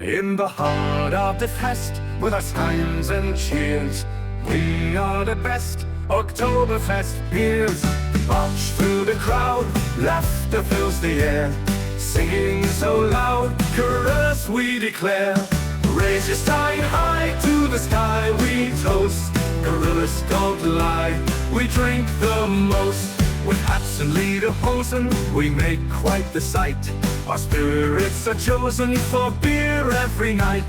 In the heart of the fest, with our signs and cheers, we are the best Oktoberfest beers. March through the crowd, laughter fills the air, singing so loud, chorus we declare. Raise your stein high to the sky, we toast. Gorillas don't lie, we drink the most. With hats and lederhosen, we make quite the sight. Our spirits are chosen for beer every night.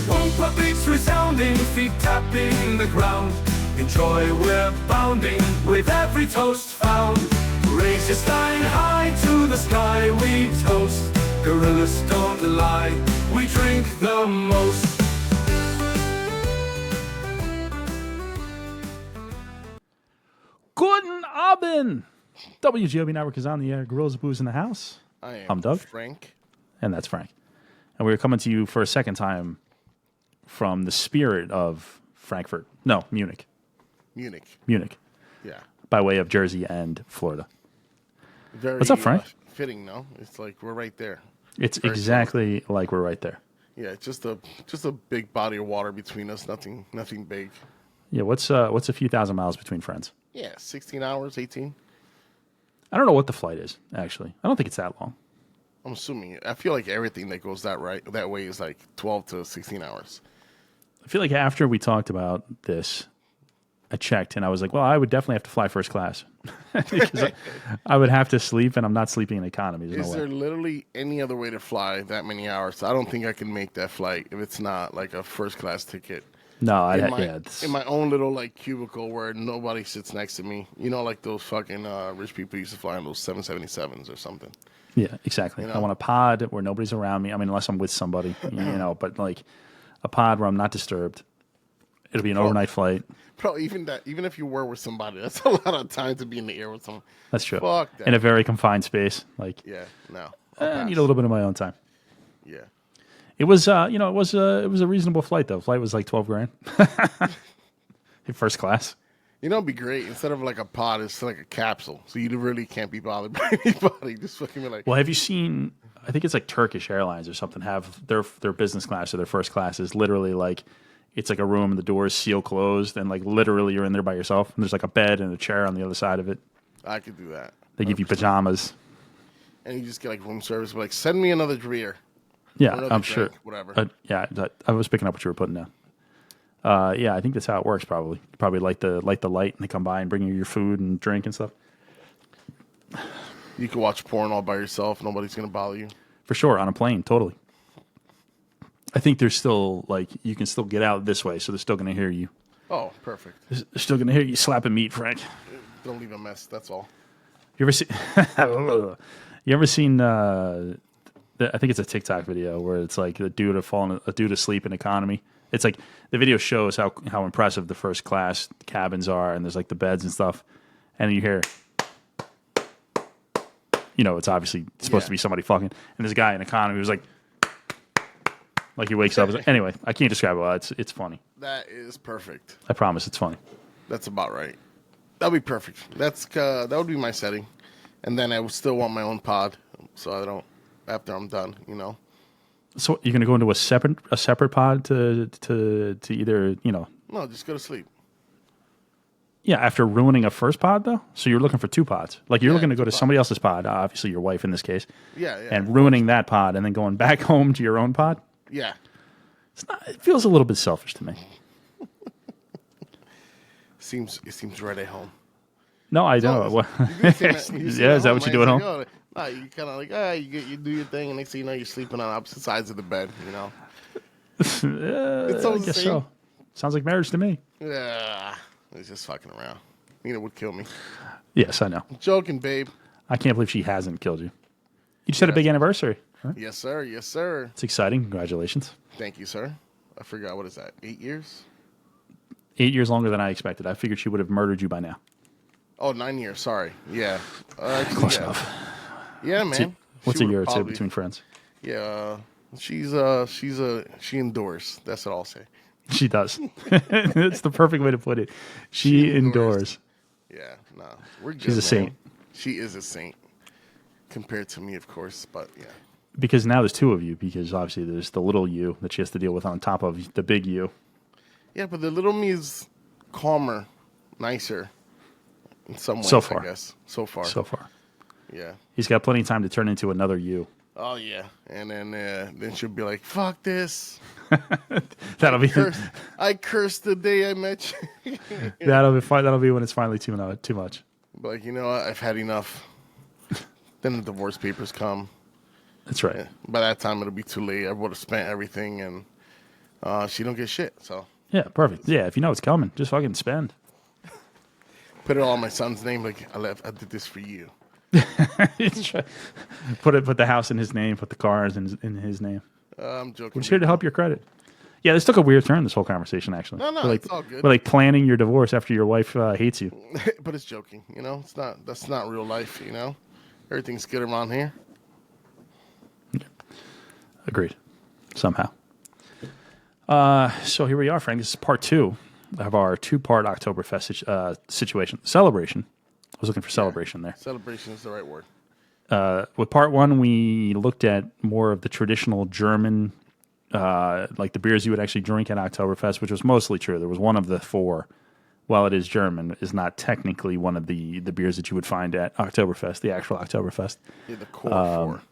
Bumper beats resounding, feet tapping the ground. In joy we're bounding, with every toast found. Raise your stein high to the sky, we toast. Gorillas don't lie, we drink the most. Guten Abend! WGOB Network is on the air. Gorillas Booze in the house. I'm Doug. Frank. And that's Frank. And we're coming to you for a second time from the spirit of Frankfurt. No, Munich. Munich. Yeah. By way of Jersey and Florida. Very, what's up, Frank? Fitting, no? It's like we're right there. It's very exactly close. Like we're right there. Yeah, just a big body of water between us. Nothing big. Yeah, what's a few thousand miles between friends? Yeah, 16 hours, 18. I don't know what the flight is, actually. I don't think it's that long. I'm assuming. I feel like everything that goes that way is like 12 to 16 hours. I feel like after we talked about this, I checked and I was like, well, I would definitely have to fly first class. Because I would have to sleep, and I'm not sleeping in economy. Is there literally any other way to fly that many hours? I don't think I can make that flight if it's not like a first class ticket. No, in my own little like cubicle where nobody sits next to me. You know, like those fucking rich people used to fly on those 777s or something. Yeah, exactly. You know? I want a pod where nobody's around me. I mean, unless I'm with somebody, but like a pod where I'm not disturbed. It'll be an overnight flight. Bro, even if you were with somebody, that's a lot of time to be in the air with someone. That's true. Fuck that. In a very confined space. Like, yeah, no. I need a little bit of my own time. Yeah. It was, it was a reasonable flight though. Flight was like $12,000 in first class. You know, it'd be great. Instead of like a pod, it's like a capsule, so you really can't be bothered by anybody. Just fucking be like. Well, have you seen? I think it's like Turkish Airlines or something. Have their business class or their first class is literally like it's like a room and the doors seal closed, and like literally you're in there by yourself. And there's like a bed and a chair on the other side of it. I could do that. They give you pajamas, and you just get like room service. Like, send me another beer. Yeah, I'm sure. Whatever. Yeah, I was picking up what you were putting down. Yeah, I think that's how it works. Probably, light the light, and they come by and bring you your food and drink and stuff. You can watch porn all by yourself. Nobody's gonna bother you. For sure, on a plane, totally. I think there's still you can still get out this way, so they're still gonna hear you. Oh, perfect. They're still gonna hear you slapping meat, Frank. Don't leave a mess. That's all. You ever see? You ever seen? I think it's a TikTok video where it's like a dude asleep in economy. It's like the video shows how impressive the first class cabins are, and there's like the beds and stuff, and you hear, it's obviously supposed to be somebody fucking, and there's a guy in economy who's like he wakes up. Anyway, I can't describe it well. It's funny. That is perfect. I promise, it's funny. That's about right. That'd be perfect. That would be my setting, and then I would still want my own pod, so I don't. After I'm done, So you're gonna go into a separate pod to either No, just go to sleep. Yeah, after ruining a first pod though. So you're looking for two pods. Like you're looking to go to somebody else's pod, obviously your wife in this case. Yeah. And ruining that pod and then going back home to your own pod. Yeah. It feels a little bit selfish to me. It seems right at home. No, I don't. Yeah, is that what you do at home? You kind of like, you do your thing, and next thing you know, you're sleeping on opposite sides of the bed, It's I guess so. Sounds like marriage to me. Yeah, it's just fucking around. Nina would kill me. Yes, I know. I'm joking, babe. I can't believe she hasn't killed you. You just had a big anniversary. Huh? Yes, sir. Yes, sir. It's exciting. Congratulations. Thank you, sir. I forgot, what is that, 8 years? 8 years longer than I expected. I figured she would have murdered you by now. Oh, 9 years. Sorry. Yeah. Close enough. Yeah, man. What's a year or two between friends? Yeah, she endures. That's what I'll say. She does. That's the perfect way to put it. She endures. Yeah, no, we're good. She's a saint. She is a saint compared to me, of course. But yeah, because now there's two of you, because obviously there's the little you that she has to deal with on top of the big you. Yeah, but the little me is calmer, nicer in some ways, So far. I guess. So far. So far. Yeah. He's got plenty of time to turn into another you. Oh, yeah. And then she'll be like, fuck this. That'll be I cursed the day I met you. that'll be fine. That'll be when it's finally too much. But like, you know what? I've had enough. Then the divorce papers come. That's right. Yeah. By that time, it'll be too late. I would have spent everything, and she don't get shit. So Yeah, perfect. Yeah, if you know it's coming, just fucking spend. put it all on my son's name. Like, I did this for you. Put the house in his name, put the cars in his name. I'm joking. We're just here to help your credit. Yeah, this took a weird turn, this whole conversation, actually. No, we're it's all good. We're like planning your divorce after your wife hates you. But it's joking, you know? That's not real life, you know? Everything's good around here. Agreed. Somehow. So here we are, Frank. This is part 2 of our 2-part Oktoberfest celebration. I was looking for celebration there. Celebration is the right word. With part 1, we looked at more of the traditional German, like the beers you would actually drink at Oktoberfest, which was mostly true. There was one of the 4, while it is German, is not technically one of the beers that you would find at Oktoberfest, the actual Oktoberfest. Yeah, the core 4.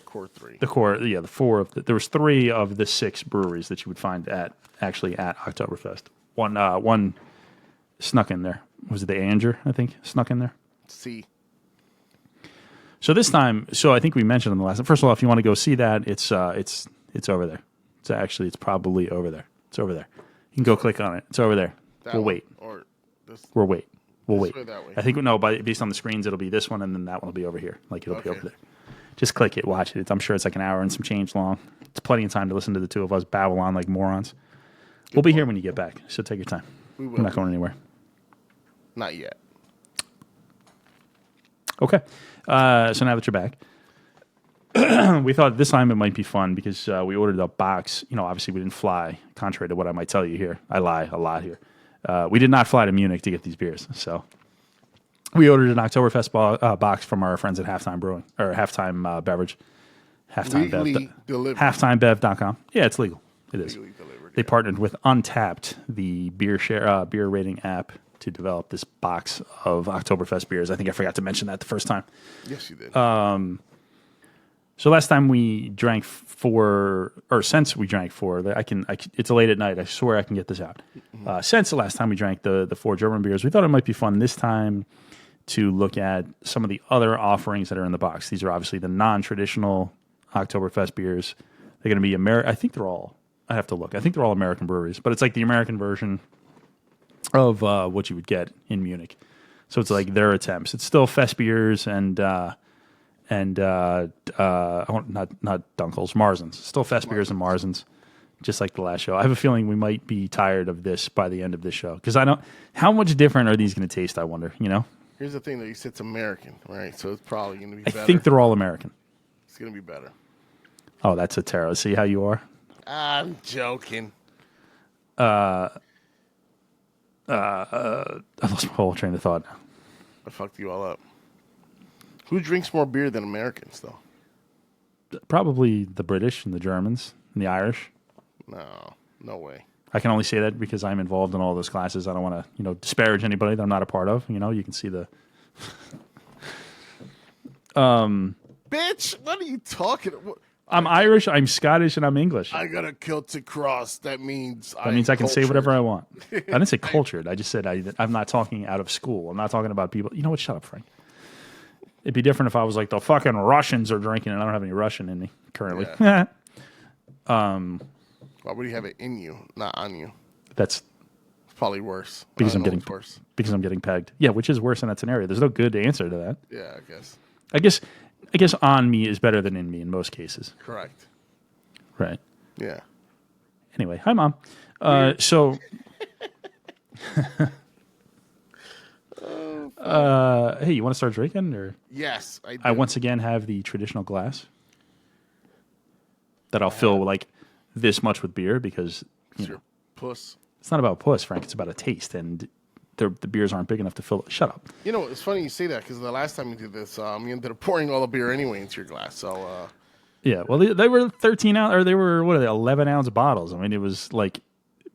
Core 3. The core, yeah, the 4 of there was 3 of the 6 breweries that you would find at Oktoberfest. One snuck in there. Was it the Anger? I think snuck in there. C. So this time, I think we mentioned in the last. First of all, if you want to go see that, it's over there. It's probably over there. It's over there. You can go click on it. It's over there. That We'll one, wait. Or this. We'll wait. We'll wait. way, that way. I think based on the screens, it'll be this one, and then that one will be over here. Like it'll be over there. Just click it, watch it. I'm sure it's like an hour and some change long. It's plenty of time to listen to the two of us babble on like morons. We'll be here when you get back, so take your time. We will. We're not going anywhere. Not yet. Okay. So now that you're back, we thought this time it might be fun because we ordered a box. You know, obviously we didn't fly, contrary to what I might tell you here. I lie a lot here. We did not fly to Munich to get these beers. So we ordered an Oktoberfest box from our friends at Halftime Brewing, or Halftime Beverage. Legally delivered. HalftimeBev.com. Yeah, it's legal. It is. Legally delivered. They partnered with Untappd, the beer rating app, to develop this box of Oktoberfest beers. I think I forgot to mention that the first time. Yes, you did. So last time we drank 4, or since we drank 4, it's late at night. I swear I can get this out. Since the last time we drank the 4 German beers, we thought it might be fun this time to look at some of the other offerings that are in the box. These are obviously the non-traditional Oktoberfest beers. They're going to be American. I think they're all. I have to look. I think they're all American breweries, but it's like the American version of what you would get in Munich. So it's like their attempts. It's still Festbiers and not Dunkels, Marzens. Still Festbiers and Marzens, just like the last show. I have a feeling we might be tired of this by the end of this show because I don't. How much different are these going to taste? I wonder. You know. Here's the thing, though. You said it's American, right? So it's probably going to be better. I think they're all American. It's going to be better. Oh, that's a terror. See how you are? I'm joking. I lost my whole train of thought now. I fucked you all up. Who drinks more beer than Americans, though? Probably the British and the Germans and the Irish. No way. I can only say that because I'm involved in all those classes. I don't want to, disparage anybody that I'm not a part of. You can see the. Bitch, what are you talking about? I'm Irish, I'm Scottish, and I'm English. I got a Celtic cross. That means I can say whatever I want. I didn't say cultured. I just said I'm not talking out of school. I'm not talking about people. You know what? Shut up, Frank. It'd be different if I was like the fucking Russians are drinking, and I don't have any Russian in me currently. Yeah. Why would you have it in you, not on you? That's probably worse. Because I'm getting worse. Because I'm getting pegged. Yeah, which is worse in that scenario. There's no good answer to that. Yeah, I guess. I guess on me is better than in me in most cases. Correct. Right. Yeah. Anyway, hi, Mom. So, hey, you want to start drinking? Or yes, I do. I once again have the traditional glass that I'll fill like this much with beer because Your puss. It's not about puss, Frank. It's about a taste, and the beers aren't big enough to fill it. Shut up. It's funny you say that because the last time we did this, you ended up pouring all the beer anyway into your glass. So Yeah, well, they were 13 ounce, or they were, what are they, 11-ounce bottles. I mean, it was like,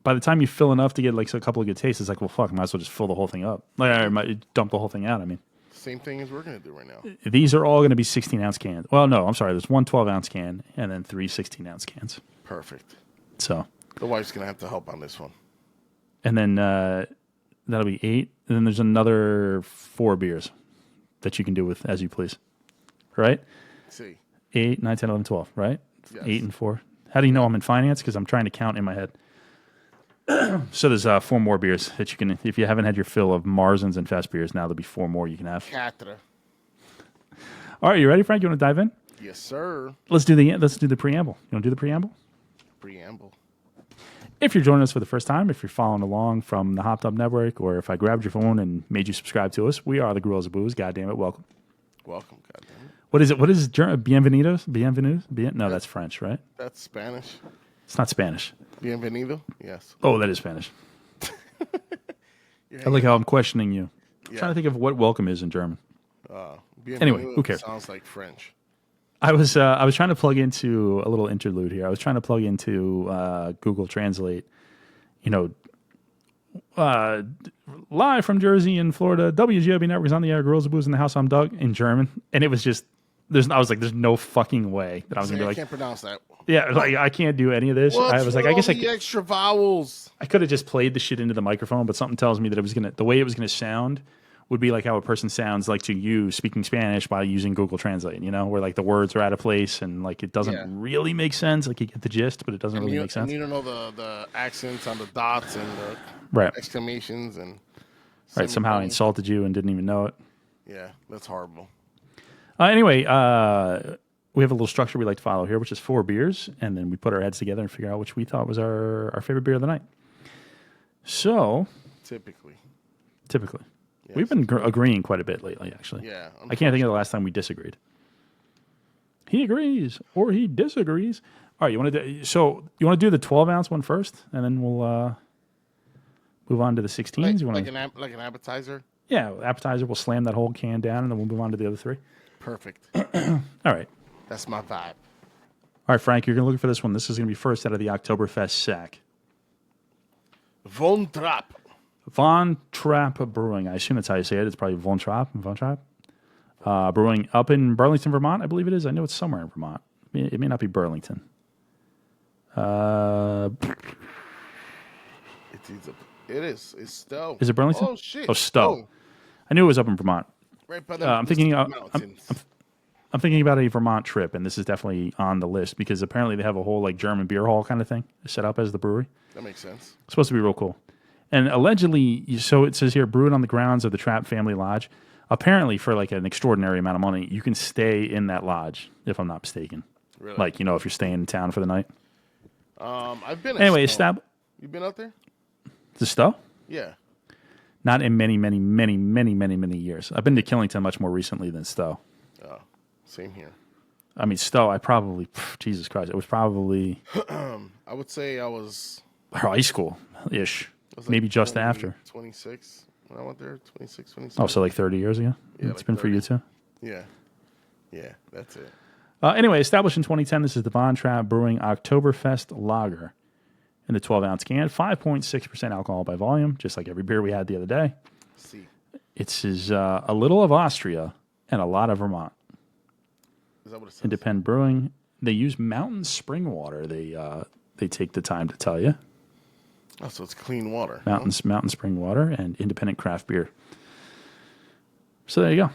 by the time you fill enough to get like a couple of good tastes, it's like, well, fuck, might as well just fill the whole thing up. Like, I might dump the whole thing out. I mean, Same thing as we're going to do right now. these are all going to be 16-ounce cans. Well, no, I'm sorry. There's one 12-ounce can and then 3 16-ounce cans. Perfect. So, The wife's going to have to help on this one. and then that'll be 8. And then there's another 4 beers that you can do with as you please. Right? Let's see. 8, 9, 10, 11, 12, right? Yes. 8 and 4. How do you know I'm in finance? Because I'm trying to count in my head. So there's 4 more beers that you can, if you haven't had your fill of Marzens and Festbiers, now there'll be 4 more you can have. Catra. All right, you ready, Frank? You want to dive in? Yes, sir. Let's do the preamble. You want to do the preamble? Preamble. If you're joining us for the first time, if you're following along from the Hopped Up Network, or if I grabbed your phone and made you subscribe to us, we are the Gorillas of Booze. God damn it, welcome. Welcome, goddamn it. What is it? What is Bienvenidos? No, that's French, right? That's Spanish. It's not Spanish. Bienvenido? Yes. Oh, that is Spanish. I like how I'm questioning you. I'm trying to think of what welcome is in German. Anyway, who cares? Sounds like French. I was trying to plug into a little interlude here. I was trying to plug into Google Translate, live from Jersey and Florida, WGOB Network is on the air, Girls of Booze in the House, I'm Doug, in German. And it was just, I was like, there's no fucking way that I was going to be like, I can't pronounce that. yeah, like I can't do any of this. I was like, I guess the extra vowels. I could have just played the shit into the microphone, but something tells me that the way it was going to sound would be like how a person sounds like to you speaking Spanish by using Google Translate, where like the words are out of place and like it doesn't really make sense. Like you get the gist, but it doesn't really make sense. And you don't know the accents on the dots and the right. exclamations and right. Somehow I insulted you and didn't even know it. Yeah, that's horrible. Anyway, we have a little structure we like to follow here, which is 4 beers, and then we put our heads together and figure out which we thought was our favorite beer of the night. So, typically. Yes. We've been agreeing quite a bit lately, actually. Yeah. I can't think of the last time we disagreed. He agrees or he disagrees. All right, you want to do the 12-ounce one first, and then we'll move on to the 16s. Like an appetizer? Yeah, appetizer. We'll slam that whole can down, and then we'll move on to the other 3. Perfect. All right. That's my vibe. All right, Frank, you're going to look for this one. This is going to be first out of the Oktoberfest sack. Von Trapp. Von Trapp Brewing. I assume that's how you say it. It's probably Von Trapp. Brewing up in Burlington, Vermont, I believe it is. I know it's somewhere in Vermont. It may not be Burlington. It is. It's Stowe. Is it Burlington? Oh, shit. Oh, Stowe. I knew it was up in Vermont. Right by the I'm thinking mountains. I'm thinking about a Vermont trip, and this is definitely on the list because apparently they have a whole like German beer hall kind of thing set up as the brewery. That makes sense. It's supposed to be real cool. And allegedly, so it says here, brewed on the grounds of the Trapp family lodge. Apparently, for like an extraordinary amount of money, you can stay in that lodge, if I'm not mistaken. Really? Like, if you're staying in town for the night. I've been. Anyway, you been out there? The Stowe? Yeah. Not in many, many, many, many, many, many years. I've been to Killington much more recently than Stowe. Oh, same here. I mean, Stowe, Jesus Christ, it was probably... I would say I was... high school-ish. Like maybe just after. 26 when I went there, 26, 27. Oh, so like 30 years ago? Yeah, it's like been 30. for you too? Yeah. Yeah, that's it. Anyway, established in 2010, this is the Von Trapp Brewing Oktoberfest Lager in the 12-ounce can. 5.6% alcohol by volume, just like every beer we had the other day. See. It's a little of Austria and a lot of Vermont. Is that what it says? Independent Brewing. They use mountain spring water. They take the time to tell you. Oh, so it's clean water. Mountain spring water and independent craft beer. So there you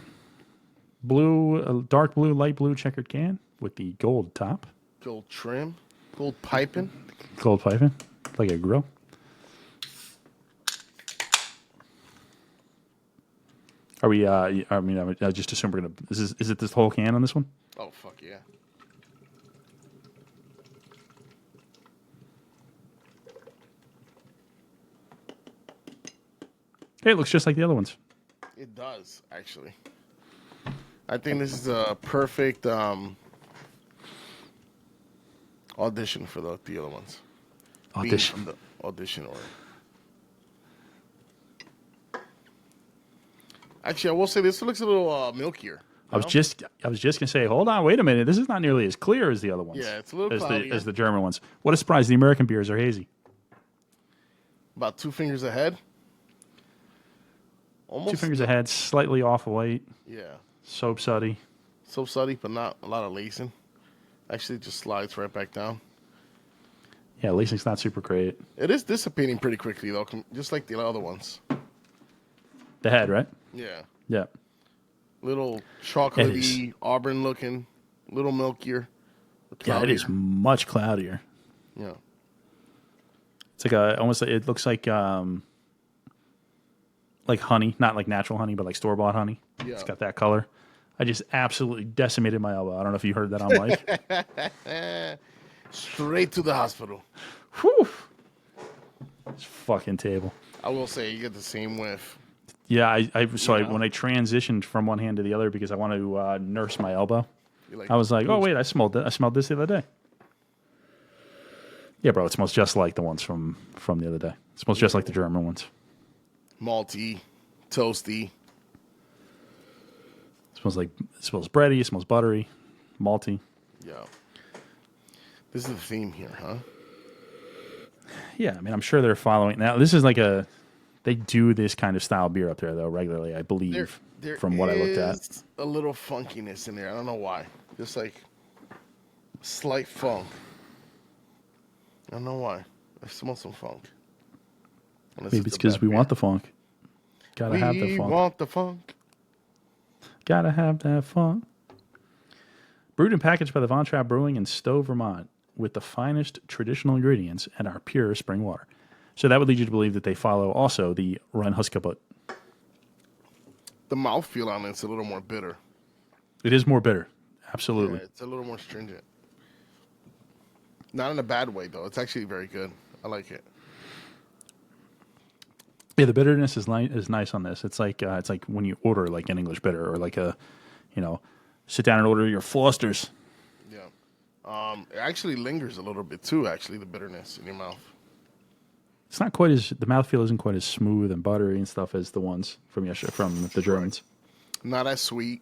go. Dark blue, light blue checkered can with the gold top. Gold trim. Gold piping. Gold piping, like a grill. Are we? I just assume we're gonna. Is it this whole can on this one? Oh fuck yeah! Hey, it looks just like the other ones. It does actually. I think this is a perfect audition for the other ones. Audition. Being on the audition order. Actually, I will say this looks a little milkier. I was just gonna say, hold on, wait a minute. This is not nearly as clear as the other ones. Yeah, it's a little cloudier. As the German ones. What a surprise! The American beers are hazy. About 2 fingers ahead. Almost 2 fingers ahead, slightly off white. Yeah. Soap suddy. So suddy, but not a lot of lacing. Actually, it just slides right back down. Yeah, lacing's not super great. It is dissipating pretty quickly, though, just like the other ones. The head, right? Yeah. Yeah. Little chocolatey, auburn looking, little milkier. Yeah, it is much cloudier. Yeah. It's like it looks like honey, not like natural honey, but like store-bought honey. Yeah. It's got that color. I just absolutely decimated my elbow. I don't know if you heard that on mic. Straight to the hospital. Whew. This fucking table. I will say, you get the same whiff. Yeah, when I transitioned from one hand to the other because I want to nurse my elbow, I was like, oh wait, I smelled this the other day. Yeah, bro, it smells just like the ones from the other day. It smells just like the German ones. Malty, toasty. It smells bready, it smells buttery, malty. Yeah. This is the theme here, huh? Yeah, I mean, I'm sure they're following. Now, this is they do this kind of style beer up there, though, regularly, I believe, from what I looked at. A little funkiness in there. I don't know why. Just like slight funk. I don't know why. I smell some funk. Maybe it's because we want the funk. Gotta have the funk. We want the funk. Gotta have that funk. Brewed and packaged by the Von Trapp Brewing in Stowe, Vermont, with the finest traditional ingredients and our pure spring water. So that would lead you to believe that they follow also the Reinhuskebot. The mouthfeel on it's a little more bitter. It is more bitter. Absolutely. Yeah, it's a little more stringent. Not in a bad way, though. It's actually very good. I like it. Yeah, the bitterness is nice on this. It's like when you order like an English bitter or like sit down and order your Foster's. Yeah. It actually lingers a little bit too, actually, the bitterness in your mouth. It's not quite as, the mouthfeel isn't quite as smooth and buttery and stuff as the ones from the Germans. Not as sweet.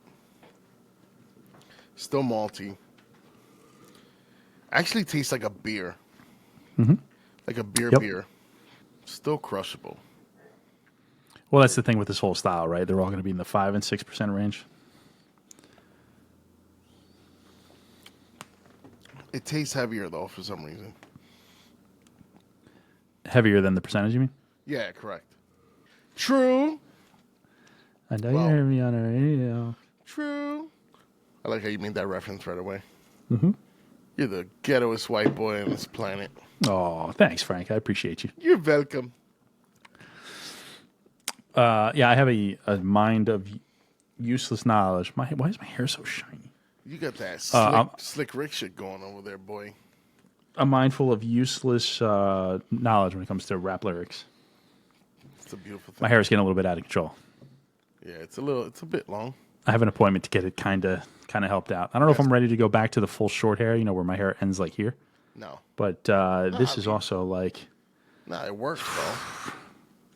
Still malty. Actually tastes like a beer. Mm-hmm. Like a beer. Still crushable. Well, that's the thing with this whole style, right? They're all going to be in the 5 and 6% range. It tastes heavier, though, for some reason. Heavier than the percentage, you mean? Yeah, correct. True. I know you heard me on the radio. True. I like how you made that reference right away. Mm-hmm. You're the ghettoest white boy on this planet. Oh, thanks, Frank. I appreciate you. You're welcome. Yeah, I have a mind of useless knowledge. Why is my hair so shiny? You got that slick Rick shit going over there, boy. I'm mindful of useless knowledge when it comes to rap lyrics. It's a beautiful thing. My hair is getting a little bit out of control. Yeah, it's a bit long. I have an appointment to get it kind of helped out. I don't know if I'm ready to go back to the full short hair, where my hair ends like here. No. But this is also like... Nah, it works, bro.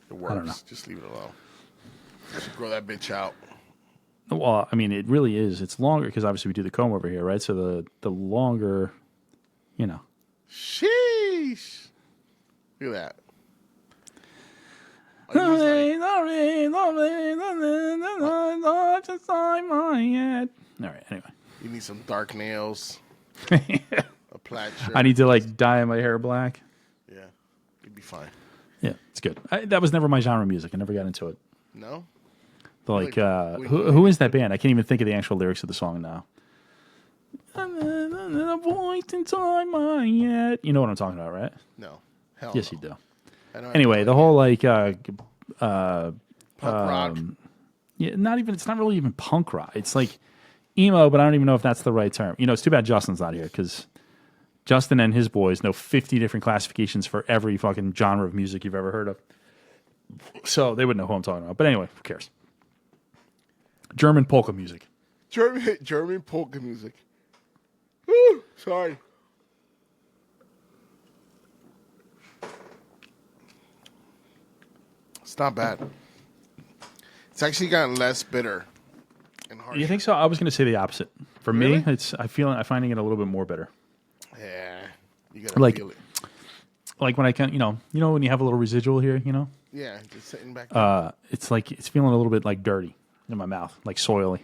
It works. I don't know. Just leave it alone. Just grow that bitch out. Well, I mean, it really is. It's longer because obviously we do the comb over here, right? So the longer, Sheesh. Look at that. All right, anyway. You need some dark nails. A plaid shirt. I need to dye my hair black. Yeah, you'd be fine. Yeah, it's good. That was never my genre of music. I never got into it. No? Who is that band? I can't even think of the actual lyrics of the song now. A voice inside my head. You know what I'm talking about, right? No. Hell yes, no. you do. Anyway, the whole punk rock. Yeah, it's not really even punk rock. It's like emo, but I don't even know if that's the right term. It's too bad Justin's not here because Justin and his boys know 50 different classifications for every fucking genre of music you've ever heard of. So they wouldn't know who I'm talking about. But anyway, who cares? German polka music. German polka music. Woo, sorry. It's not bad. It's actually gotten less bitter and hard. harsh. You think so? I was going to say the opposite. For Really? me, I'm finding it a little bit more bitter. Yeah, you gotta Like- feel it. Like when I can, when you have a little residual here, Yeah, just sitting back there. it's like it's feeling a little bit like dirty in my mouth, like soily.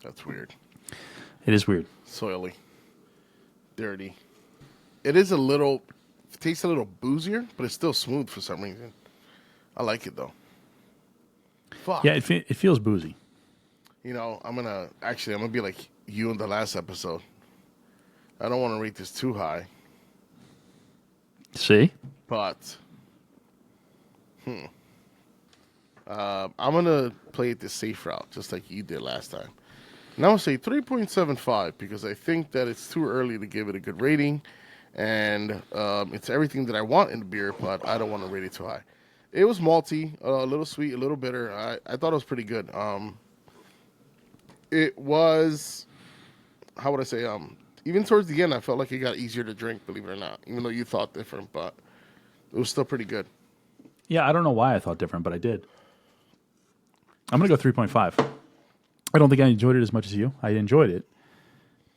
That's weird. It is weird. Soily. Dirty. It is it tastes a little boozier, but it's still smooth for some reason. I like it, though. Fuck. Yeah, it feels boozy. I'm going to be like you in the last episode. I don't want to rate this too high, See? but I'm going to play it the safe route, just like you did last time. And I'm going to say 3.75 because I think that it's too early to give it a good rating. And it's everything that I want in a beer, but I don't want to rate it too high. It was malty, a little sweet, a little bitter. I thought it was pretty good. It was, how would I say, even towards the end, I felt like it got easier to drink, believe it or not, even though you thought different, but it was still pretty good. Yeah, I don't know why I thought different, but I did. I'm going to go 3.5. I don't think I enjoyed it as much as you. I enjoyed it,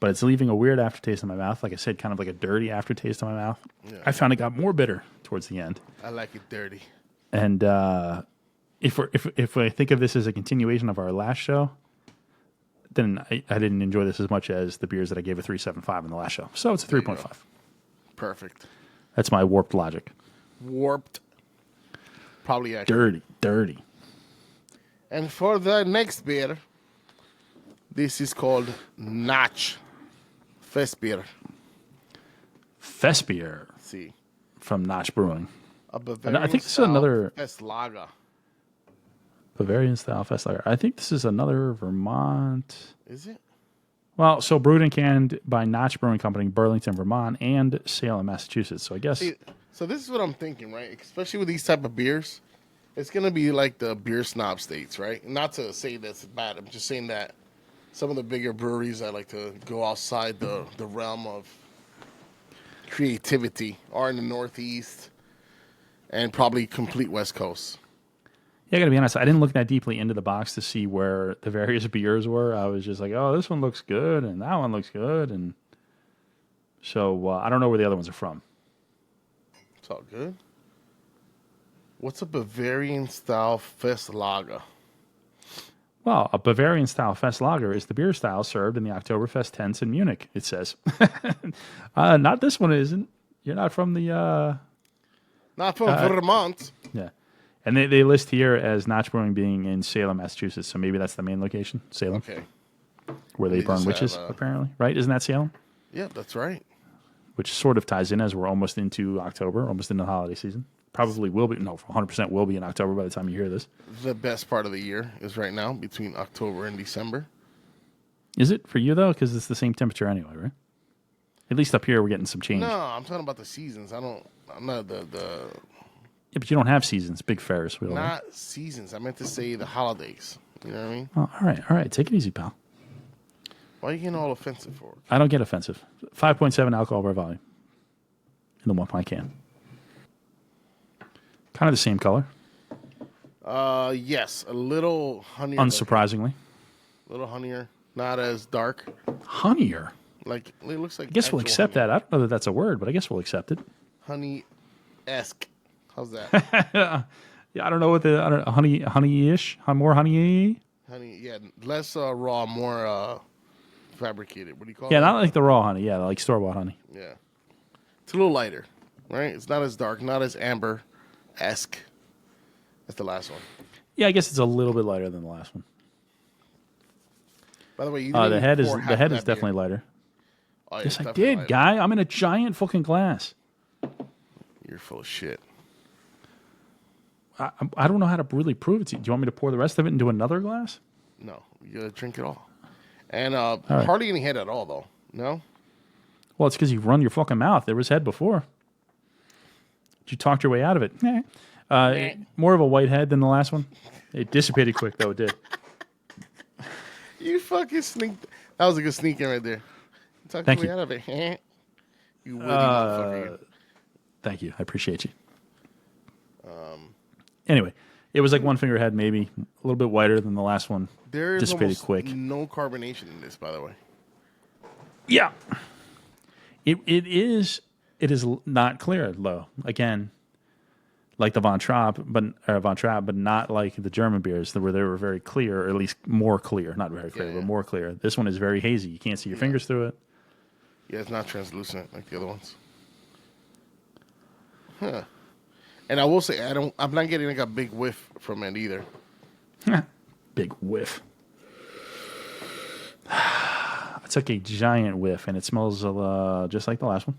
but it's leaving a weird aftertaste in my mouth. Like I said, kind of like a dirty aftertaste in my mouth. Yeah. I found it got more bitter towards the end. I like it dirty. And if I think of this as a continuation of our last show, then I didn't enjoy this as much as the beers that I gave a 3.75 in the last show. So it's a 3.5. Perfect. That's my warped logic. Warped. Probably accurate. Dirty. And for the next beer, this is called Notch Festbier. Festbier See, from Notch Brewing. a Bavarian I think this is style another- Fest lager. Bavarian style Fest lager. I think this is another Vermont. Is it? Well, so brewed and canned by Notch Brewing Company, Burlington, Vermont, and Salem, Massachusetts. So I guess See, so this is what I'm thinking, right? Especially with these type of beers, it's gonna be like the beer snob states, right? Not to say that's bad. I'm just saying that some of the bigger breweries that like to go outside the realm of creativity are in the Northeast and probably complete West Coast. yeah, I got to be honest. I didn't look that deeply into the box to see where the various beers were. I was just like, oh, this one looks good, and that one looks good, and so I don't know where the other ones are from. It's all good. What's a Bavarian style Fest lager? Well, a Bavarian style Fest lager is the beer style served in the Oktoberfest tents in Munich. It says, not this one isn't. You're not from the Not from Vermont. yeah. And they list here as Notch Brewing being in Salem, Massachusetts. So maybe that's the main location, Salem, Okay. where they They burn just witches, have, apparently. Right? Isn't that Salem? Yeah, that's right. Which sort of ties in as we're almost into October, almost into the holiday season. Probably will be, no, 100% will be in October by the time you hear this. The best part of the year is right now between October and December. Is it for you, though? Because it's the same temperature anyway, right? At least up here, we're getting some change. No, I'm talking about the seasons. I'm not the Yeah, but you don't have seasons. Big Ferris wheel. right? not seasons. I meant to say the holidays. You know what I mean? Oh, all right. Take it easy, pal. Why are you getting all offensive for it? I don't get offensive. 5.7 alcohol by volume in the 1 pint can. Kind of the same color, Yes, a little honey. unsurprisingly. A little honeyer, not as dark. Honeyr. Like it looks like. I guess we'll actual accept honey. that. I don't know that that's a word, but I guess we'll accept it. Honey-esque. How's that? Yeah, I don't know what honey-ish, more honey. Honey, yeah, less raw, more fabricated. What do you call Yeah, it? not like the raw honey. Yeah, like store-bought honey. Yeah. It's a little lighter, right? It's not as dark, not as amber-esque as the last one. Yeah, I guess it's a little bit lighter than the last one. By the way, you The didn't head is pour half the head of is that beer. definitely lighter. Oh, yeah, Yes, I definitely did, lighter. guy. I'm in a giant fucking glass. You're full of shit. I don't know how to really prove it to you. Do you want me to pour the rest of it into another glass? No, you gotta drink it all. And right. hardly any head at all, though. No? Well, it's because you run your fucking mouth. There was head before. You talked your way out of it. More of a white head than the last one. It dissipated quick, though. It did. You fucking sneaked. That was a good sneak in right there. Talk Thank your you. way out of it. You witty motherfucker. Thank you. I appreciate you. Anyway, It was like one finger head, maybe a little bit whiter than the last one. There is Dissipated almost quick. no carbonation in this, by the way. Yeah. It is not clear though. Again, like the Von Trapp, but not like the German beers where they were very clear, or at least more clear. Not very clear, but more clear. This one is very hazy. You can't see your fingers through it. Yeah, it's not translucent like the other ones. Huh. And I will say, I'm not getting like a big whiff from it either. Big whiff. I took a giant whiff, and it smells just like the last one.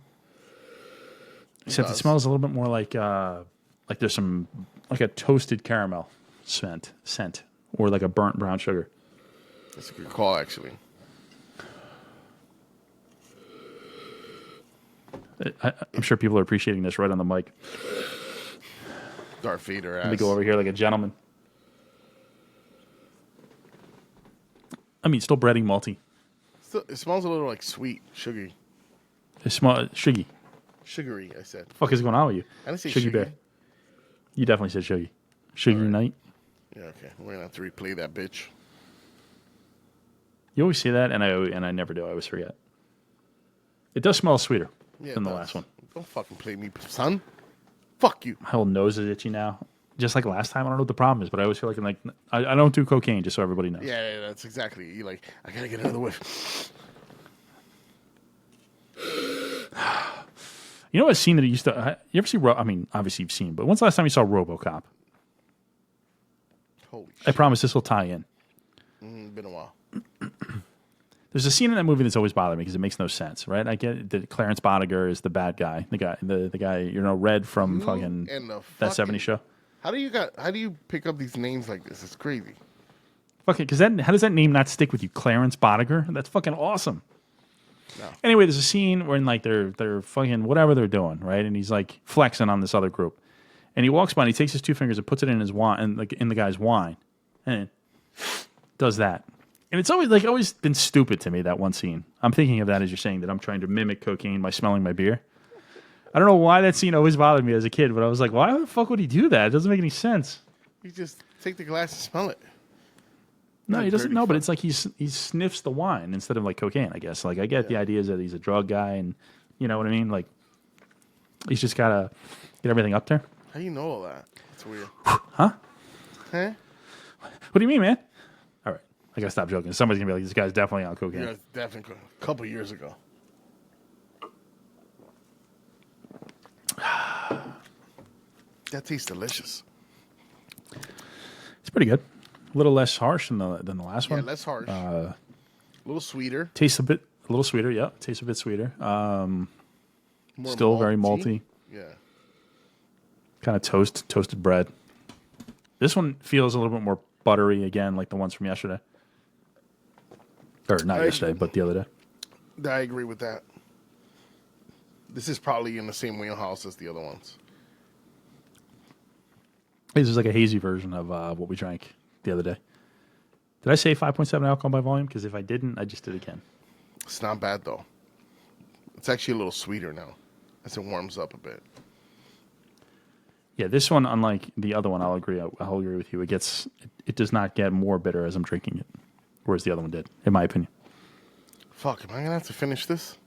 Except it smells a little bit more like there's some like a toasted caramel scent, or like a burnt brown sugar. That's a good call, actually. I'm sure people are appreciating this right on the mic. Darth Vader ass. Let me go over here like a gentleman. I mean, still breading malty. It smells a little like sweet, sugary. It smells shuggy. Sugary, I said. The fuck is going on with you? I didn't say Shuggy Bear. You definitely said shuggy. Shuggy night. Yeah, okay. We're gonna have to replay that bitch. You always say that, and I never do. I always forget. It does smell sweeter than the last one. Don't fucking play me, son. Fuck you. My whole nose is itchy now. Just like last time, I don't know what the problem is, but I always feel like I don't do cocaine, just so everybody knows. Yeah, that's exactly. You like, I gotta get another whiff. You know what scene that it used to... You ever see... I mean, obviously you've seen, but when's the last time you saw RoboCop? Holy shit. I promise this will tie in. Been a while. There's a scene in that movie that's always bothered me because it makes no sense, right? I get that Clarence Bodiger is the bad guy, the guy Red from fucking that '70s show. How do you pick up these names like this? It's crazy. Fuck it, because how does that name not stick with you? Clarence Bodiger? That's fucking awesome. No. Anyway, there's a scene where like they're fucking whatever they're doing, right? And he's like flexing on this other group, and he walks by and he takes his two fingers and puts it in his wine, and like in the guy's wine, and does that. And it's always been stupid to me, that one scene. I'm thinking of that as you're saying that I'm trying to mimic cocaine by smelling my beer. I don't know why that scene always bothered me as a kid, but I was like, why the fuck would he do that? It doesn't make any sense. You just take the glass and smell it. No, he doesn't know, but it's like he sniffs the wine instead of like cocaine, I guess. Like I get the idea is that he's a drug guy and you know what I mean? Like he's just gotta get everything up there. How do you know all that? It's weird. Huh? Huh? What do you mean, man? All right. I gotta stop joking. Somebody's gonna be like, this guy's definitely on cocaine. Yeah, definitely. A couple years ago. That tastes delicious. It's pretty good. A little less harsh than the last one. Yeah, less harsh. A little sweeter. Tastes a little sweeter. Yeah, tastes a bit sweeter. More still very malty. Yeah. Kind of toasted bread. This one feels a little bit more buttery again, like the ones from yesterday. Or not yesterday, but the other day. I agree with that. This is probably in the same wheelhouse as the other ones. This is like a hazy version of what we drank the other day. Did I say 5.7 alcohol by volume? Because if I didn't, I just did it again. It's not bad, though. It's actually a little sweeter now as it warms up a bit. Yeah, this one, unlike the other one, I'll agree with you. It does not get more bitter as I'm drinking it, whereas the other one did, in my opinion. Fuck, am I going to have to finish this?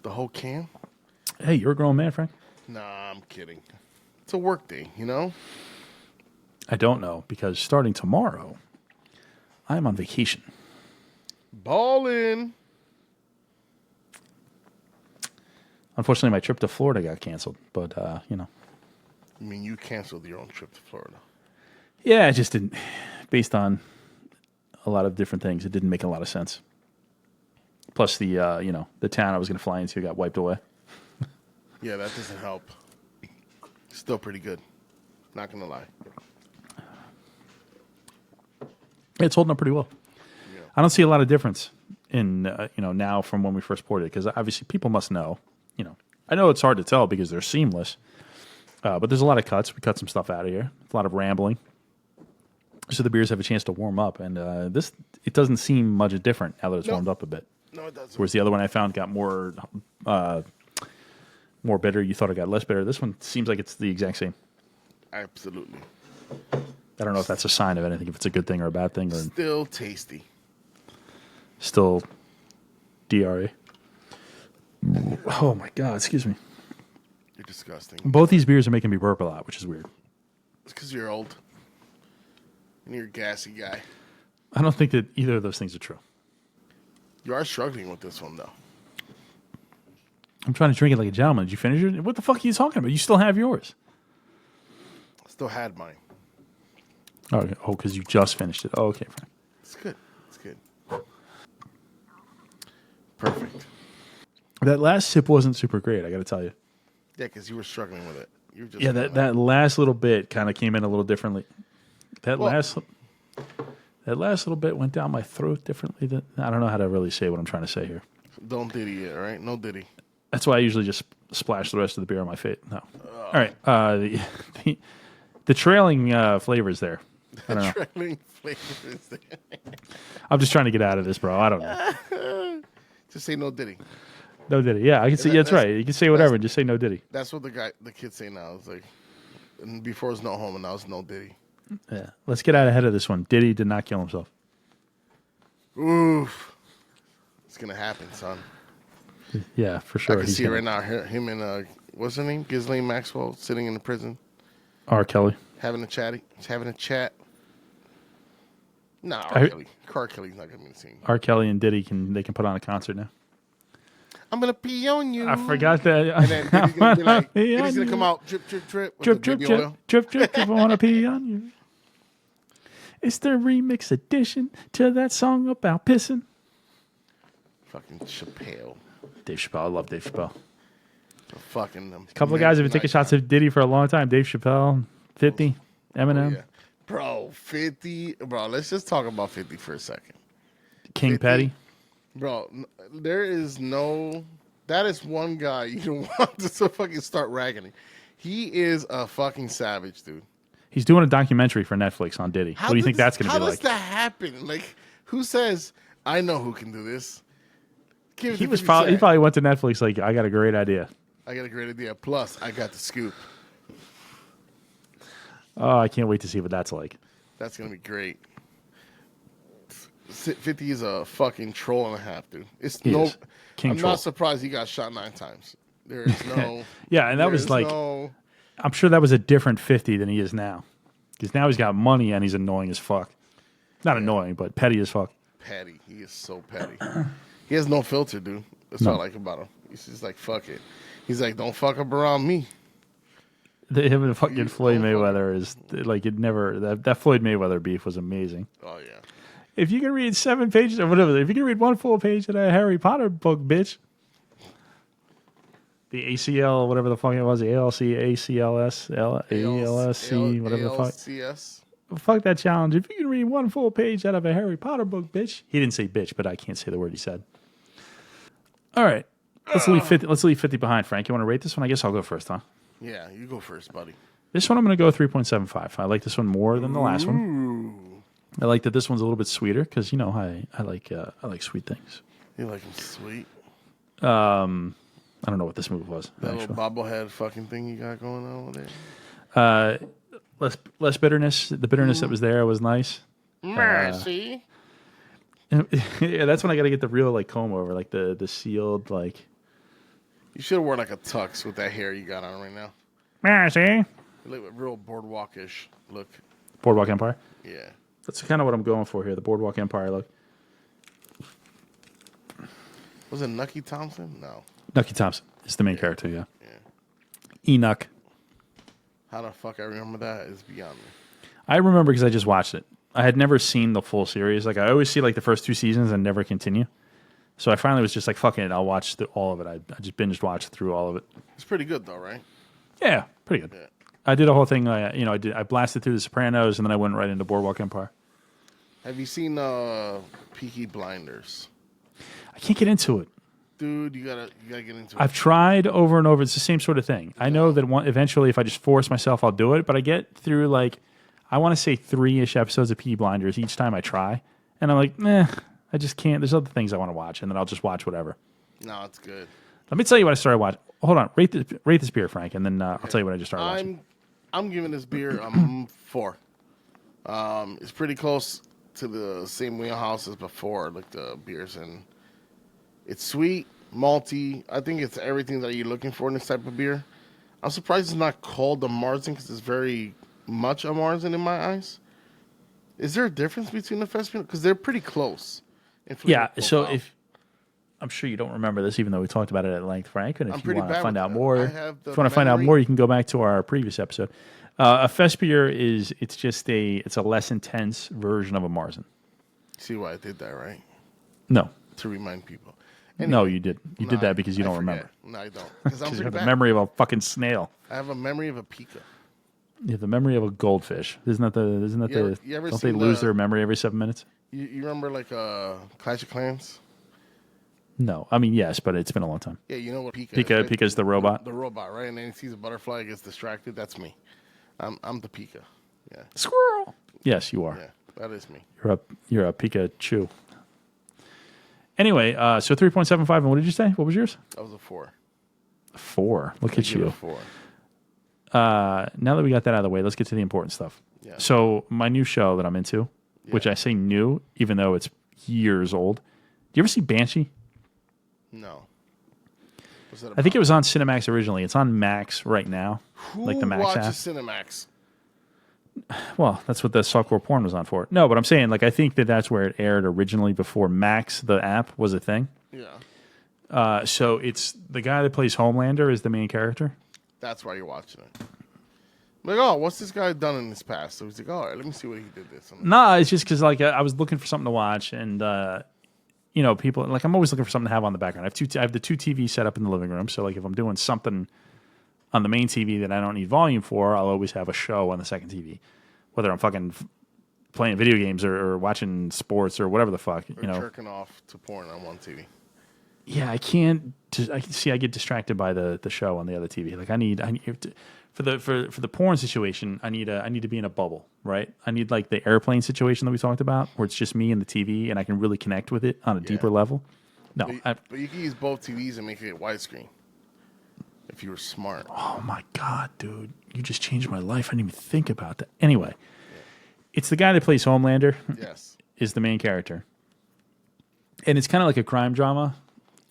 The whole can? Hey, you're a grown man, Frank. Nah, I'm kidding. It's a work day, you know? I don't know, because starting tomorrow, I'm on vacation. Ballin'. Unfortunately, my trip to Florida got canceled, but, you know. You mean you canceled your own trip to Florida? Yeah, it just didn't. Based on a lot of different things, it didn't make a lot of sense. Plus, the town I was going to fly into got wiped away. Yeah, that doesn't help. Still pretty good. Not going to lie. It's holding up pretty well. Yeah. I don't see a lot of difference in now from when we first poured it, because obviously people must know. I know it's hard to tell because they're seamless, but there's a lot of cuts. We cut some stuff out of here. A lot of rambling, so the beers have a chance to warm up. And it doesn't seem much different now that it's warmed up a bit. No, it doesn't. Whereas the other one I found got more bitter. You thought it got less bitter. This one seems like it's the exact same. Absolutely. I don't know if that's a sign of anything, if it's a good thing or a bad thing, or Still tasty. still DRA. Oh my God, excuse me. You're disgusting. Both these beers are making me burp a lot, which is weird. It's because you're old. And you're a gassy guy. I don't think that either of those things are true. You are struggling with this one, though. I'm trying to drink it like a gentleman. Did you finish it? What the fuck are you talking about? You still have yours. Still had mine. Oh, because you just finished it. Oh, okay, fine. It's good. It's good. Perfect. That last sip wasn't super great, I got to tell you. Yeah, because you were struggling with it. You were just Yeah, that last little bit kind of came in a little differently. That last little bit went down my throat differently. I don't know how to really say what I'm trying to say here. Don't diddy it, all right? No diddy. That's why I usually just splash the rest of the beer on my face. No. All right. The trailing flavors there. I don't know. Trailing flavors there. I'm just trying to get out of this, bro. I don't know. Just say no diddy. No Diddy. Yeah, I can say. Yeah, that's right. You can say whatever. Just say no Diddy. That's what the kids say now. It's like, and before it's no home, and now it's no diddy. Yeah. Let's get out ahead of this one. Diddy did not kill himself. Oof. It's going to happen, son. Yeah, for sure. I can see it right now. Him and, what's her name? Ghislaine Maxwell sitting in the prison. R. Kelly. Having a chat. Nah, R. Kelly's not going to be the same. R. Kelly and Diddy can put on a concert now. I'm going to pee on you. I forgot that. And then Diddy's going to be like, Diddy's going to come out, drip, drip, drip. Drip, drip, drip, drip, drip, I want to pee on you. It's the remix edition to that song about pissing. Fucking Chappelle. Dave Chappelle. I love Dave Chappelle. Fucking A couple of guys have been taking shots at Diddy for a long time. Dave Chappelle, 50, Eminem. Oh, yeah. Bro, 50. Bro, let's just talk about 50 for a second. King 50, Petty. Bro, there is no... That is one guy you don't want to fucking start ragging. He is a fucking savage, dude. He's doing a documentary for Netflix on Diddy. What do you think that's going to be like? How does that happen? Like, who says, I know who can do this? He probably went to Netflix like, I got a great idea. I got a great idea. Plus, I got the scoop. Oh, I can't wait to see what that's like. That's going to be great. 50 is a fucking troll and a half, dude. I'm not surprised he got shot 9 times. There is no... Yeah, and that was like... I'm sure that was a different 50 than he is now. Because now he's got money and he's annoying as fuck. Not annoying, but petty as fuck. Petty. He is so petty. He has no filter, dude. That's what I like about him. He's just like, fuck it. He's like, don't fuck up around me. Him and fucking Floyd Mayweather is like it never. That Floyd Mayweather beef was amazing. Oh yeah. If you can read 7 pages or whatever, if you can read 1 full page of a Harry Potter book, bitch. The ACL, whatever the fuck it was, ALC, ACLS, ALSC, whatever the fuck. ALCS. Fuck that challenge. If you can read 1 full page out of a Harry Potter book, bitch. He didn't say bitch, but I can't say the word he said. All right. Let's leave 50 behind, Frank. You want to rate this one? I guess I'll go first, huh? Yeah, you go first, buddy. This one I'm going to go 3.75. I like this one more than the last one. I like that this one's a little bit sweeter because, you know, I like sweet things. You like them sweet? I don't know what this move was. That little bobblehead fucking thing you got going on with it. Less bitterness. The bitterness that was there was nice. Mercy. Yeah, that's when I got to get the real like comb over, like the sealed like. You should have worn like a tux with that hair you got on right now. Mercy. You look real boardwalkish look. Boardwalk Empire. Yeah. That's kind of what I'm going for here. The Boardwalk Empire look. Was it Nucky Thompson? No. Nucky Thompson is the main character. Yeah. Enoch. How the fuck I remember that is beyond me. I remember because I just watched it. I had never seen the full series. Like I always see like the first 2 seasons and never continue. So I finally was just like, fucking it, I'll watch all of it. I just binged watched through all of it. It's pretty good though, right? Yeah, pretty good. Yeah. I did a whole thing. I blasted through The Sopranos and then I went right into Boardwalk Empire. Have you seen Peaky Blinders? I can't get into it. Dude, you gotta get into it. I've tried over and over. It's the same sort of thing. I know that eventually, if I just force myself, I'll do it. But I get through like, I want to say 3-ish episodes of Peaky Blinders each time I try, and I'm like, I just can't. There's other things I want to watch, and then I'll just watch whatever. No, it's good. Let me tell you what I started watching. Hold on, rate this beer, Frank, and then I'll tell you what I just started watching. I'm giving this beer 4. It's pretty close to the same wheelhouse as before, like the beers, and it's sweet, malty. I think it's everything that you're looking for in this type of beer. I'm surprised it's not called a Marzen because it's very much a Marzen in my eyes. Is there a difference between the Festbier? Because they're pretty close. Yeah, so if I'm sure you don't remember this, even though we talked about it at length, Frank. And if you want to find out more, you can go back to our previous episode. A Festbier it's a less intense version of a Marzen. See why I did that, right? No. To remind people. Anyway, no, you did. You did that because you don't remember. No, I don't. Because you have the memory of a fucking snail. I have a memory of a pika. You have the memory of a goldfish. Don't they lose their memory every 7 minutes? You remember like Clash of Clans? No, I mean yes, but it's been a long time. Yeah, you know what Pika is. Right? Pika's the robot. The robot, right? And then he sees a butterfly, gets distracted. That's me. I'm the Pika. Yeah. Squirrel. Yes, you are. Yeah, that is me. You're a Pikachu. Anyway, so 3.75, and what did you say? What was yours? That was a 4. 4. Look at you. 4. Now that we got that out of the way, let's get to the important stuff. Yeah. So my new show that I'm into, which I say new, even though it's years old. Do you ever see Banshee? No. I think it was on Cinemax originally. It's on Max right now. Like the Max watches app. Cinemax? Well, that's what the softcore porn was on for. No, but I'm saying, like, I think that's where it aired originally before Max, the app, was a thing. Yeah. So it's the guy that plays Homelander is the main character. That's why you're watching it. I'm like, oh, what's this guy done in his past? So he's like, all right, let me see what he did this. Nah, it's just because, like, I was looking for something to watch, and people, like, I'm always looking for something to have on the background. I have the 2 TVs set up in the living room, so, like, if I'm doing something on the main TV that I don't need volume for, I'll always have a show on the second TV, whether I'm fucking playing video games or watching sports or whatever the fuck, jerking off to porn on one TV. Yeah, I can't. I get distracted by the show on the other TV. Like I need for the porn situation. I need to be in a bubble, right? I need like the airplane situation that we talked about, where it's just me and the TV, and I can really connect with it on a deeper level. No, but you can use both TVs and make it widescreen if you were smart. Oh my god, dude! You just changed my life. I didn't even think about that. Anyway, it's the guy that plays Homelander. Yes, is the main character, and it's kind of like a crime drama.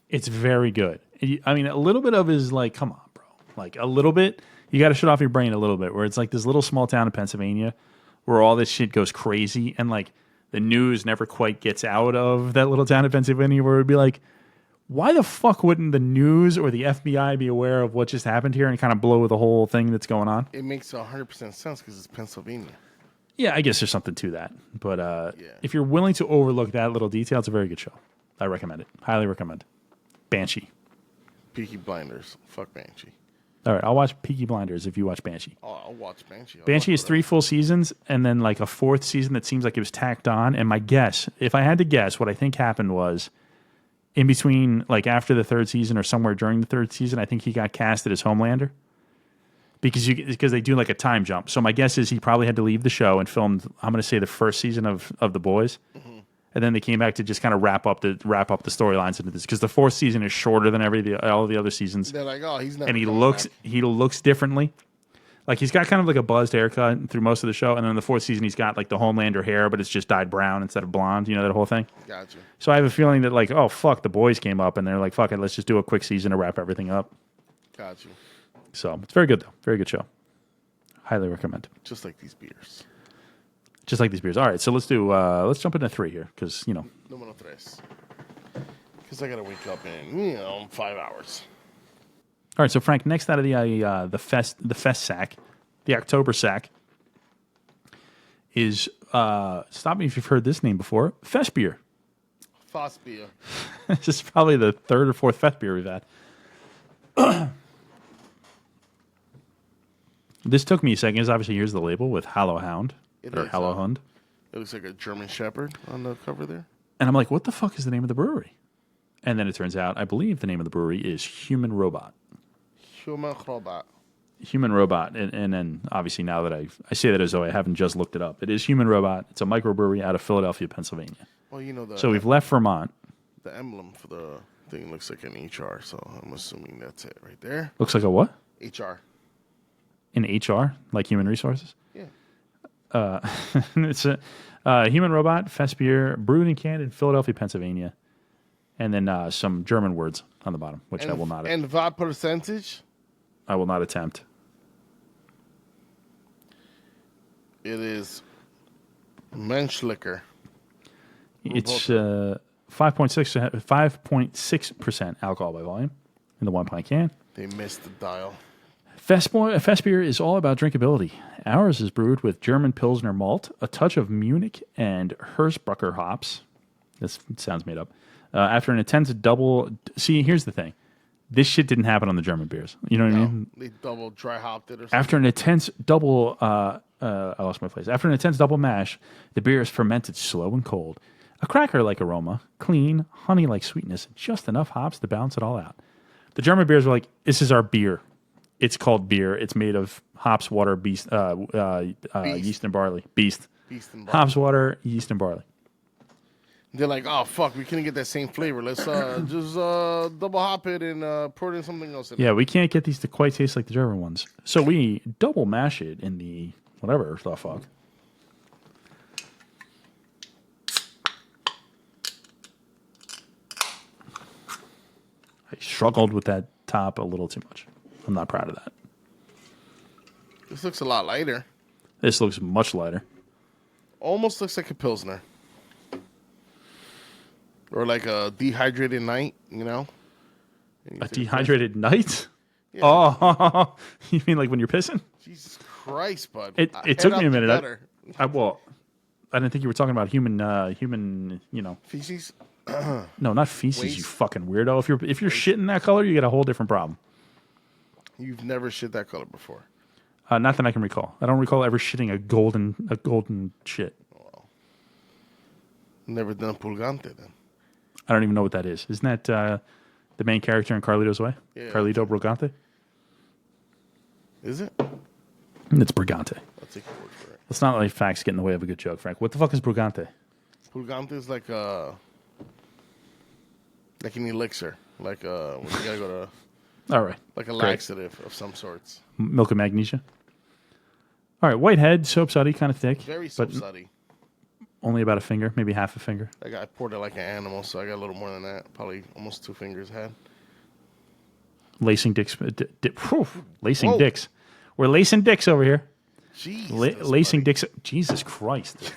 It's very good. I mean, a little bit of it is like, come on, bro. Like, a little bit, you got to shut off your brain a little bit, where it's like this little small town in Pennsylvania where all this shit goes crazy, and, like, the news never quite gets out of that little town in Pennsylvania, where it would be like, why the fuck wouldn't the news or the FBI be aware of what just happened here and kind of blow the whole thing that's going on? It makes 100% sense because it's Pennsylvania. Yeah, I guess there's something to that. But if you're willing to overlook that little detail, it's a very good show. I recommend it. Highly recommend. Banshee. Peaky Blinders. Fuck Banshee. All right, I'll watch Peaky Blinders if you watch Banshee. Oh, I'll watch Banshee. Banshee is 3 full seasons and then like a 4th season that seems like it was tacked on. And my guess, if I had to guess, what I think happened was in between, like after the 3rd season or somewhere during the 3rd season, I think he got casted as Homelander because they do like a time jump. So my guess is he probably had to leave the show and filmed, I'm going to say, the 1st season of The Boys. Mm-hmm. And then they came back to just kind of wrap up the storylines into this because the 4th season is shorter than all of the other seasons. They're like, oh, he's never. And he looks differently. Like he's got kind of like a buzzed haircut through most of the show, and then the 4th season he's got like the Homelander hair, but it's just dyed brown instead of blonde. You know that whole thing. Gotcha. So I have a feeling that like, oh fuck, the Boys came up, and they're like, fuck it, let's just do a quick season to wrap everything up. Gotcha. So it's very good though, very good show. Highly recommend. Just like these beers. Just like these beers. All right, so let's jump into 3 here because Número 3. Because I gotta wake up in 5 hours. All right, so Frank, next out of the fest sack, the October sack is stop me if you've heard this name before, Festbier. Festbier. This is probably the 3rd or 4th Festbier we've had. This took me a second. Because obviously, here's the label with Hallow Hound. Hallow Hund. It looks like a German Shepherd on the cover there. And I'm like, what the fuck is the name of the brewery? And then it turns out, I believe the name of the brewery is Human Robot. Human Robot. Human Robot. And then, obviously, now that I say that as though I haven't just looked it up. It is Human Robot. It's a microbrewery out of Philadelphia, Pennsylvania. Well, so we've left Vermont. The emblem for the thing looks like an HR, so I'm assuming that's it right there. Looks like a what? HR. in HR, like human resources. Yeah. It's a human robot, Festbier, brewed and canned in Philadelphia, Pennsylvania. And then some German words on the bottom, which I will not. And what percentage? I will not attempt. It is Menschlicker. It's 5.6% alcohol by volume in the 1 pint can. They missed the dial. Festbier is all about drinkability. Ours is brewed with German Pilsner malt, a touch of Munich and Hersbrucker hops. This sounds made up. After an intense double... See, here's the thing. This shit didn't happen on the German beers. You know what I mean? They double dry hopped it or something. After an intense double... I lost my place. After an intense double mash, the beer is fermented slow and cold. A cracker-like aroma, clean, honey-like sweetness, just enough hops to balance it all out. The German beers were like, this is our beer. It's called beer. It's made of hops, water, yeast, and barley. Beast and barley. Hops, water, yeast, and barley. They're like, oh, fuck, we couldn't get that same flavor. Let's just double hop it and pour it in something else. Yeah, we can't get these to quite taste like the German ones. So we double mash it in the whatever the fuck. I struggled with that top a little too much. I'm not proud of that. This looks a lot lighter. This looks much lighter. Almost looks like a Pilsner. Or like a dehydrated night, you know? A dehydrated night? Yeah. Oh, you mean like when you're pissing? Jesus Christ, bud. It took me a minute. I didn't think you were talking about human, Feces? No, not feces, Waste? you fucking weirdo. If you're shitting that color, you get a whole different problem. You've never shit that color before. Not that I can recall. I don't recall ever shitting a golden shit. Well, never done pulgante then. I don't even know what that is. Isn't that the main character in Carlito's Way? Yeah. Carlito Brigante? Is it? It's Brigante. I'll take your word for it. Let's not let facts get in the way of a good joke, Frank. What the fuck is Brigante? Pulgante is like an elixir. Like when you gotta go to... All right. Like a laxative of some sorts. Milk of magnesia. All right. Whitehead, soap suddy, kind of thick. Very soap suddy. Only about a finger, maybe half a finger. I poured it like an animal, so I got a little more than that. Probably almost 2 fingers had. Lacing dicks. Lacing dicks. We're lacing dicks over here. Jesus. Lacing dicks. Jesus Christ.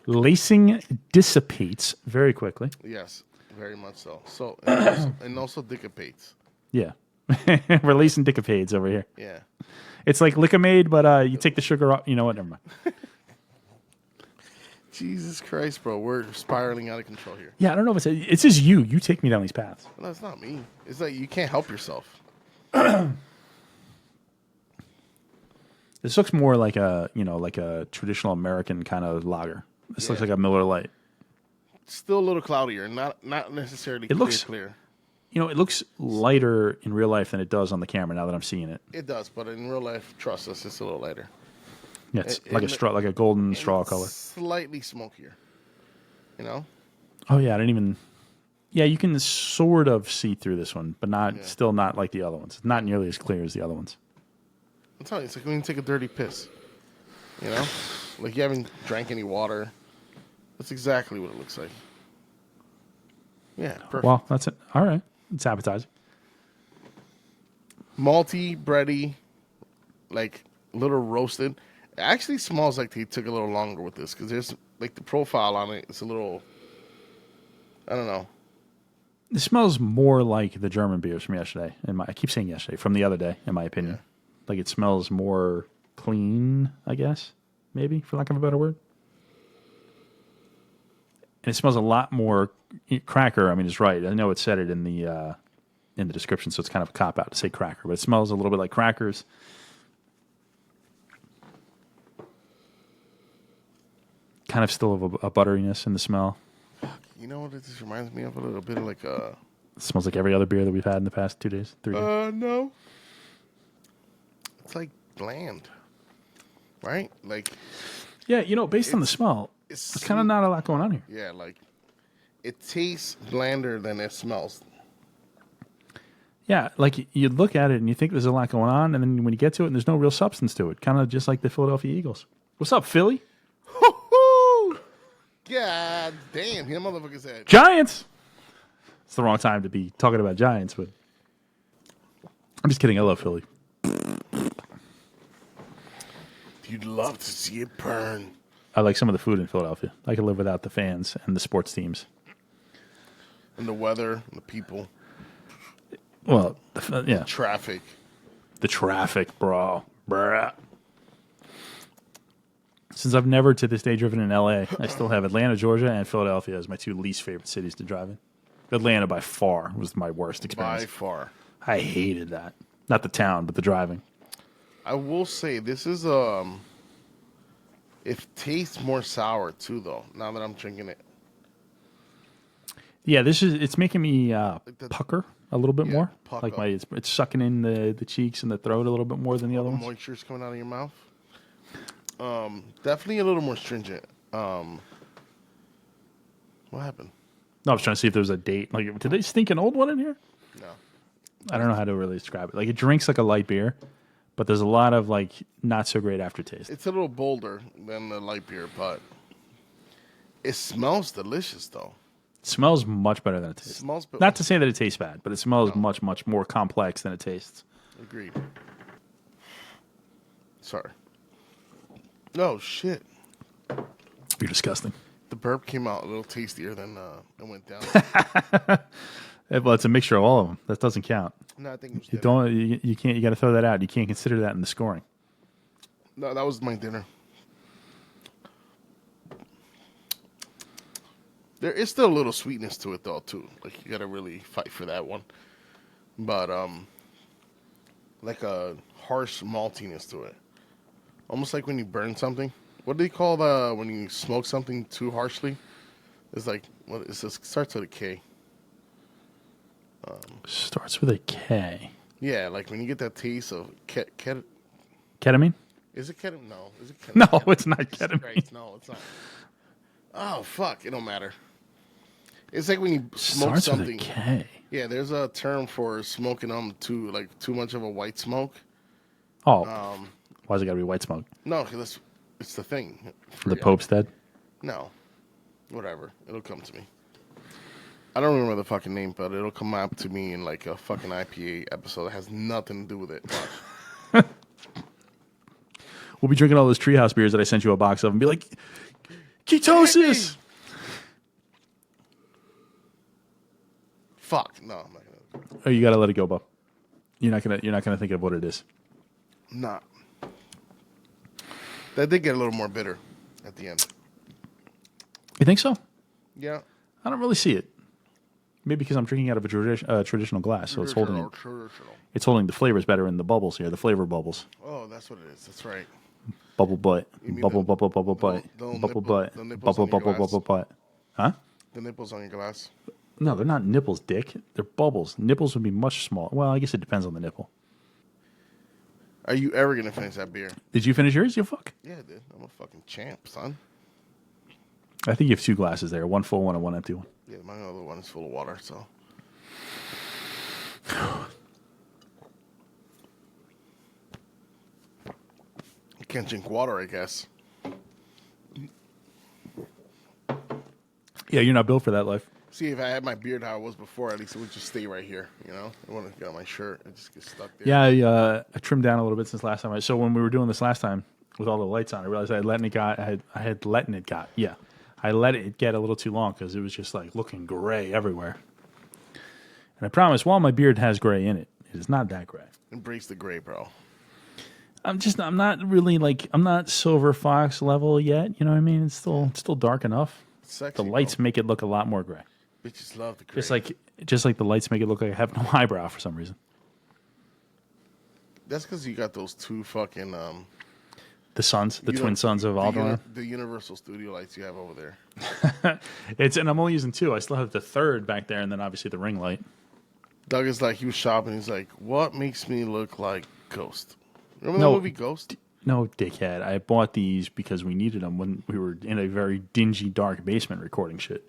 Lacing dissipates very quickly. Yes, very much so. So and also dissipates. Yeah. We're lacing dickipades over here. Yeah. It's like Lickamade, but you take the sugar off. You know what? Never mind. Jesus Christ, bro. We're spiraling out of control here. Yeah, I don't know if it's just you. You take me down these paths. No, it's not me. It's like you can't help yourself. This looks more like a traditional American kind of lager. This looks like a Miller Lite. Still a little cloudier, not necessarily clear. You know, it looks lighter in real life than it does on the camera now that I'm seeing it. It does, but in real life, trust us, it's a little lighter. Yeah, it's like a golden straw color. Slightly smokier. You know? Oh yeah, I didn't even. Yeah, you can sort of see through this one, but still not like the other ones. It's not nearly as clear as the other ones. I'm telling you, it's like when you take a dirty piss. You know? Like you haven't drank any water. That's exactly what it looks like. Yeah, perfect. Well, that's it. All right. It's appetizing. Malty, bready, like a little roasted. It actually smells like they took a little longer with this because there's like the profile on it. It's a little, I don't know. It smells more like the German beers from yesterday. I keep saying yesterday, from the other day, in my opinion. Yeah. Like it smells more clean, I guess, maybe, for lack of a better word. And it smells a lot more cracker. I mean, it's right. I know it said it in the description, so it's kind of a cop-out to say cracker. But it smells a little bit like crackers. Kind of still of a butteriness in the smell. You know what this reminds me of? A little bit of like a... It smells like every other beer that we've had in the past 2 days, 3 days. No. It's like bland. Right? Like... Yeah, you know, based on the smell, it's kind of not a lot going on here. Yeah, like... It tastes blander than it smells. Yeah, like you look at it and you think there's a lot going on, and then when you get to it, and there's no real substance to it. Kind of just like the Philadelphia Eagles. What's up, Philly? Woo-hoo! God damn, him motherfucker said. Giants! It's the wrong time to be talking about Giants, but I'm just kidding. I love Philly. You'd love to see it burn. I like some of the food in Philadelphia. I could live without the fans and the sports teams. And the weather, and the people. Well, yeah. Traffic. The traffic, bro. Bruh. Since I've never to this day driven in LA, I still have Atlanta, Georgia, and Philadelphia as my two least favorite cities to drive in. Atlanta by far was my worst experience. By far. I hated that. Not the town, but the driving. I will say this is it tastes more sour too though, now that I'm drinking it. Yeah, it's making me pucker a little bit more. puck Like up. it's sucking in the cheeks and the throat a little bit more than the other ones. Moisture's coming out of your mouth. Definitely a little more stringent. What happened? No, I was trying to see if there was a date. Like, did they stink an old one in here? No. I don't know how to really describe it. Like, it drinks like a light beer, but there's a lot of like not so great aftertaste. It's a little bolder than the light beer, but it smells delicious though. It smells much better than it tastes. Smells be- Not to say that it tastes bad, but it smells much, much more complex than it tastes. Agreed. Sorry. No shit. You're disgusting. The burp came out a little tastier than it went down. Well, it's a mixture of all of them. That doesn't count. No, I think it was You dinner. don't. You can't. You got to throw that out. You can't consider that in the scoring. No, that was my dinner. There is still a little sweetness to it though, too. Like you gotta really fight for that one. But like a harsh maltiness to it. Almost like when you burn something. What do they call when you smoke something too harshly? It's like it starts with a K. Starts with a K. Yeah, like when you get that taste of Ketamine? is it ketamine? No, is it ketamine? No, it's not ketamine. Christ, no, it's not. Oh fuck! It don't matter. It's like when you smoke Starts something. with a K. Yeah, there's a term for smoking too much of a white smoke. Oh, why's it got to be white smoke? No, 'cause it's the thing. The Pope's dead. No, whatever. It'll come to me. I don't remember the fucking name, but it'll come up to me in like a fucking IPA episode that has nothing to do with it. We'll be drinking all those treehouse beers that I sent you a box of, and be like, ketosis. Fuck no, I'm not gonna. Oh, you got to let it go, Bob. You're not gonna think of what it is. Nah. That did get a little more bitter at the end. You think so? Yeah. I don't really see it. Maybe because I'm drinking out of a traditional glass, so it's holding Traditional. it's holding the flavors better in the bubbles here, the flavor bubbles. Oh, that's what it is. That's right. Bubble butt, You mean bubble the- bubble bubble butt, the little bubble nipple- butt, the nipples bubble on your bubble glass? bubble butt. Huh? The nipples on your glass. No, they're not nipples, Dick. They're bubbles. Nipples would be much smaller. Well, I guess it depends on the nipple. Are you ever gonna finish that beer? Did you finish yours? You fuck. Yeah, dude. I'm a fucking champ, son. I think you have two glasses there, one full one and one empty one. Yeah, my other one is full of water, so. I can't drink water, I guess. Yeah, you're not built for that life. See, if I had my beard how it was before, at least it would just stay right here, you know? I want to get on my shirt. It just gets stuck there. Yeah, I trimmed down a little bit since last time. So when we were doing this last time with all the lights on, I realized I let it get a little too long because it was just like looking gray everywhere. And I promise, while my beard has gray in it, it is not that gray. Embrace the gray, bro. I'm not really I'm not silver fox level yet. You know what I mean? It's still dark enough. Sexy, The lights make it look a lot more gray. Bitches love the gray. Just like the lights make it look like I have no eyebrow for some reason. That's because you got those two fucking... The suns, the twin suns of Alderaan. The Universal Studio lights you have over there. And I'm only using two. I still have the third back there, and then obviously the ring light. Doug is like, he was shopping. He's like, what makes me look like Ghost? Remember No. the movie Ghost? No, dickhead. I bought these because we needed them when we were in a very dingy, dark basement recording shit.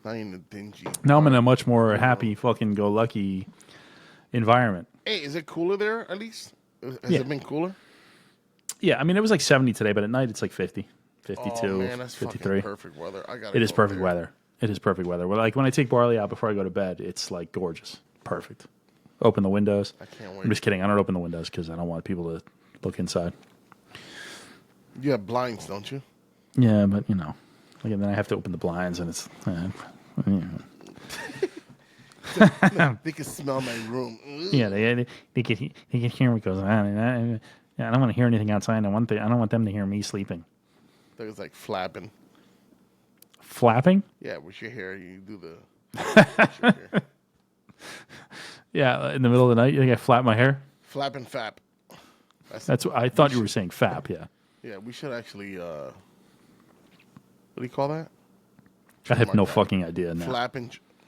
Not in a dingy. Now I'm in a much more happy, fucking go lucky environment. Hey, is it cooler there at least? Has it been cooler? Yeah, I mean, it was like 70 today, but at night it's like 50, 52, Oh, man, that's 53. fucking perfect weather. It is perfect weather. It is perfect weather. Well, like when I take Barley out before I go to bed, it's like gorgeous. Perfect. Open the windows. I can't wait. I'm just kidding. I don't open the windows because I don't want people to look inside. You have blinds, don't you? Yeah, but you know, again, then I have to open the blinds, and it's. They can smell my room. Yeah, they can hear me goes. I don't want to hear anything outside. I don't want them to hear me sleeping. That was like flapping. Flapping? Yeah, with your hair, you do the. Yeah, in the middle of the night, you think I flap my hair? Flap and fap. That's what I thought you were saying. Fap, yeah. Yeah, we should actually. What do you call that? I have no fucking idea now.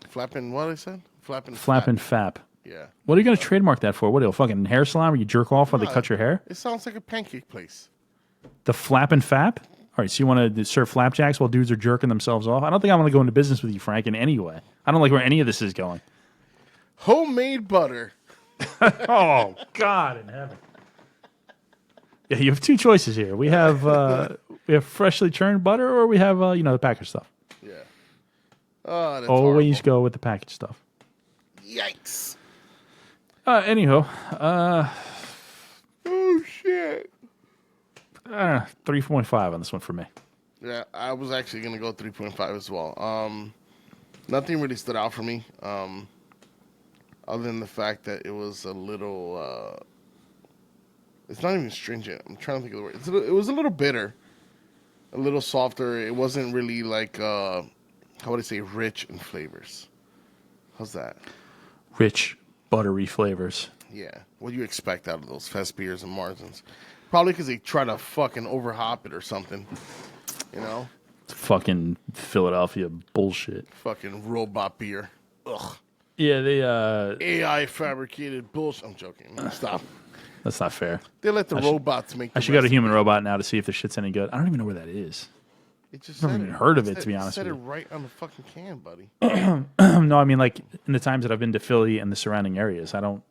Flapping. What I said? Flapping. Flap and fap. Yeah. What are you going to trademark that for? What, a fucking hair salon where you jerk off while they cut your hair? It sounds like a pancake place. The flap and fap? All right, so you want to serve flapjacks while dudes are jerking themselves off? I don't think I want to go into business with you, Frank, in any way. I don't like where any of this is going. Homemade butter. Oh, God in heaven. Yeah, you have two choices here. We have freshly churned butter, or we have the packaged stuff. Yeah. Oh, that's Always horrible. go with the packaged stuff. Yikes. Anyhow, Oh shit. 3.5 on this one for me. Yeah, I was actually gonna go 3.5 as well. Nothing really stood out for me. Other than the fact that it was a little. It's not even stringent. I'm trying to think of the word. It was a little bitter, a little softer. It wasn't really like how would I say, rich in flavors. How's that? Rich, buttery flavors. Yeah. What do you expect out of those Festbiers and Marzens? Probably because they try to fucking overhop it or something. You know? Fucking Philadelphia bullshit. Fucking robot beer. Ugh. Yeah, they AI fabricated bullshit. I'm joking. Stop. That's not fair. They let the robots make. I should go to Human Robot now to see if the shit's any good. I don't even know where that is. It just I've never even heard of it, to be honest with with you. Said it right on the fucking can, buddy. No, I mean like in the times that I've been to Philly and the surrounding areas, I don't